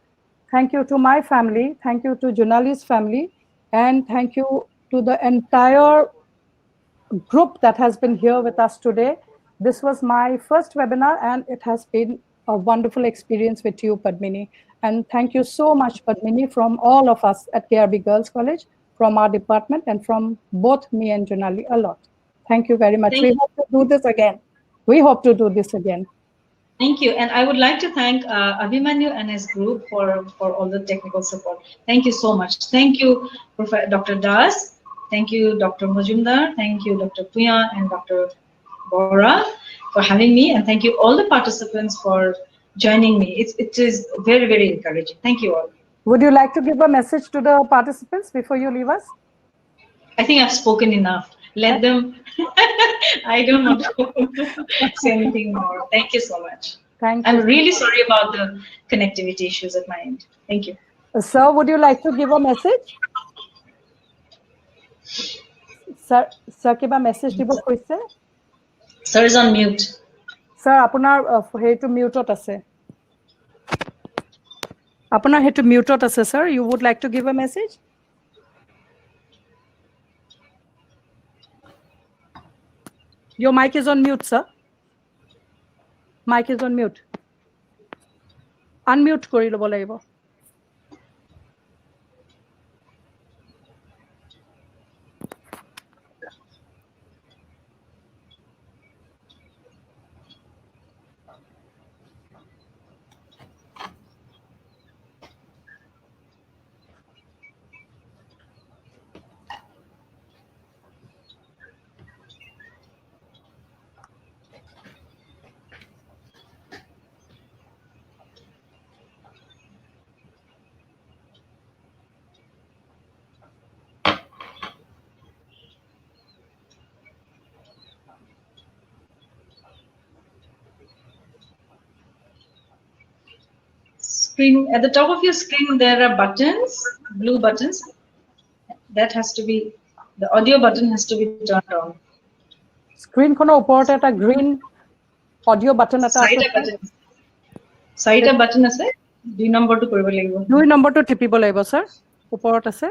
Thank you to my family. Thank you to Junali's family. And thank you to the entire group that has been here with us today. This was my first webinar and it has been a wonderful experience with you, Padmini. And thank you so much, Padmini, from all of us at K.R.B. Girls College, from our department and from both me and Junali a lot. Thank you very much.
Thank
We
you.
hope to do this again. We hope to do this again.
Thank you. And I would like to thank Abhimanyu and his group for all the technical support. Thank you so much. Thank you, Dr. Das. Thank you, Dr. Majumdar. Thank you, Dr. Puya and Dr. Bora for having me. And thank you all the participants for joining me. It is very, very encouraging. Thank you all.
Would you like to give a message to the participants before you leave us?
I think I've spoken enough. Let them. I don't want to say anything more. Thank you so much.
Thank
I'm
you.
really sorry about the connectivity issues at my end. Thank you.
Sir, would you like to give a message? Sir, kiba message dibo koise?
Sir is on mute.
Sir, আপোনাৰ হেৰিটো মিউটত আছে। আপোনাৰ হেৰিটো মিউটত আছে, sir. You would like to give a message? Your mic is on mute, sir. Mic is on mute. Unmute কৰি ল'ব লাগিব।
Screen at the top of your screen, there are buttons, blue buttons. That has to be, the audio button has to be turned on.
স্ক্ৰীনখনৰ ওপৰতে এটা green audio' button এটা আছে।
চাৰিটা button আছে, 2 নম্বৰটো কৰিব লাগিব।
2 নম্বৰটো টিপিব লাগিব, sir. ওপৰত আছে।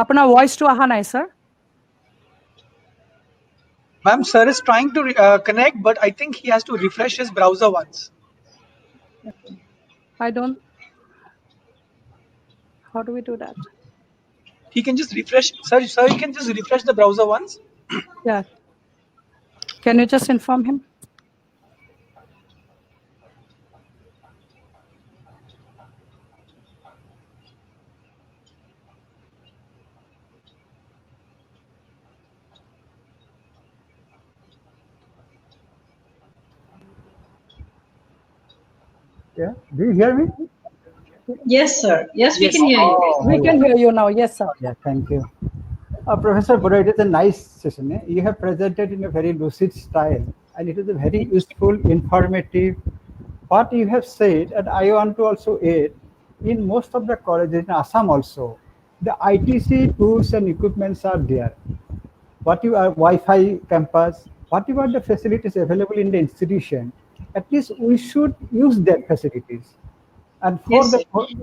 আপোনাৰ ভইচটো অহা নাই, sir.
Ma'am, sir is trying to connect, but I think he has to refresh his browser once.
I don't. How do we do that?
He can just refresh, sir, you can just refresh the browser once.
Yeah. Can you just inform him?
Yeah. Do you hear me?
Yes, sir. Yes, we can hear you.
We can hear you now. Yes, sir.
Yeah, thank you. Professor Bora, it is a nice session. You have presented in a very lucid style, and it is a very useful, informative. What you have said, and I want to also add, in most of the colleges in Assam also, the ITC tools and equipments are there. What you are Wi-Fi campus, whatever the facilities available in the institution, at least we should use their facilities. And for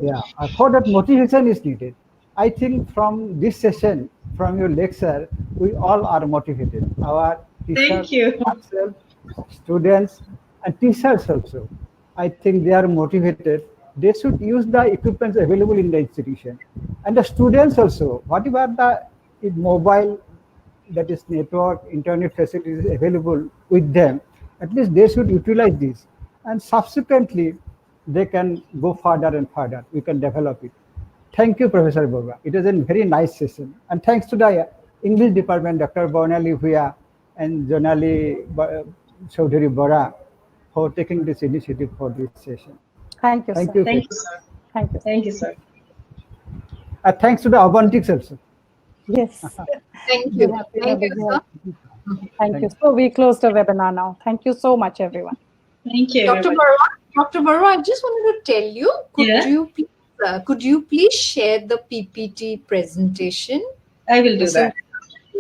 Yes,
for that motivation is needed. I think from this session, from your lecture, we all are motivated. Our teachers,
Thank you.
ourselves, students, and teachers also. I think they are motivated. They should use the equipments available in the institution. And the students also, whatever the mobile, that is network, internet facilities available with them, at least they should utilize this. And subsequently, they can go further and further. We can develop it. Thank you, Professor Bora. It was a very nice session. And thanks to the English department, Dr. Bornali Huya and Jonali Chaudhary Bora for taking this initiative for this session.
Thank you,
Thank
sir.
you.
Thank you, sir.
Thank you.
Thank you, sir.
Thanks to the Avantix also.
Yes.
Thank
Be
you.
happy to
Thank
be
you,
here.
sir.
Thank you. So we close the webinar now. Thank you so much, everyone.
Thank you,
Dr.
everybody.
Dr. Barua, I just wanted to tell you,
Yeah.
could you please share the PPT presentation?
I will do that.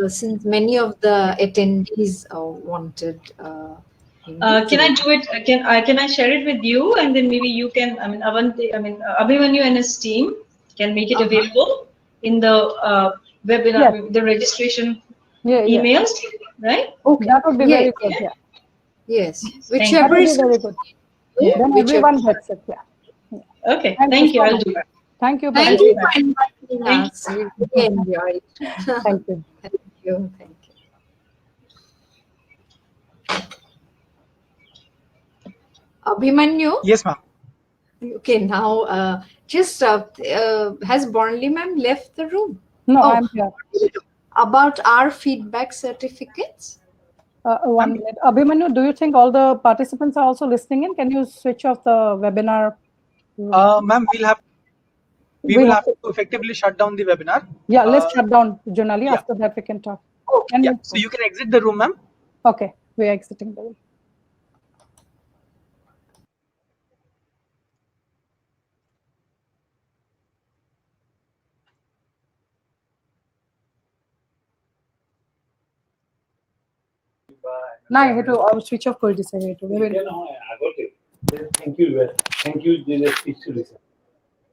Since many of the attendees wanted.
Can I do it? Can I share it with you, and then maybe you can? I mean, Abhimanyu and his team can make it available in the webinar, the registration emails, right?
Okay.
That would be very good. Yeah.
Yes.
That
Whichever
would be
is
very good.
yeah,
Then
whichever.
everyone gets it. Yeah.
Okay.
Thank you
Thank you.
so
I'll
much.
do that.
Thank you.
Thank
Bye-bye.
you for inviting
Thank
us. We really enjoyed.
Thank you.
Thank you. Thank you. Abhimanyu?
Yes, ma'am.
Okay, now has Bornley ma'am left the room?
No,
Oh,
I'm here.
about our feedback certificates?
1 minute. Abhimanyu, do you think all the participants are also listening in? Can you switch off the webinar?
Ma'am, we will have to effectively shut down the webinar.
Yeah, let's shut down Junali.
Yeah.
After that, we can talk.
Yeah. So you can exit the room, ma'am.
Okay, we are exiting the room. নাই সেইটো switch off কৰি দিছে সেইটো
Thank you. Thank you,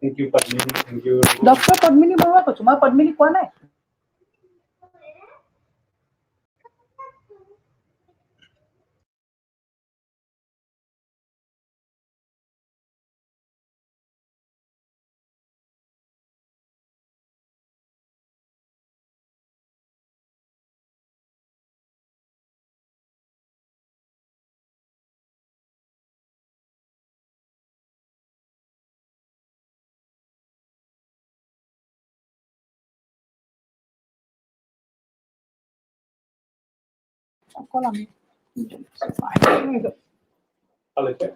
Thank you, Padmini. Thank you.
Doctor Padmini Barua কৈছো মই পদ্মিনী কোৱা নাই অকল আমি
Hello, sir.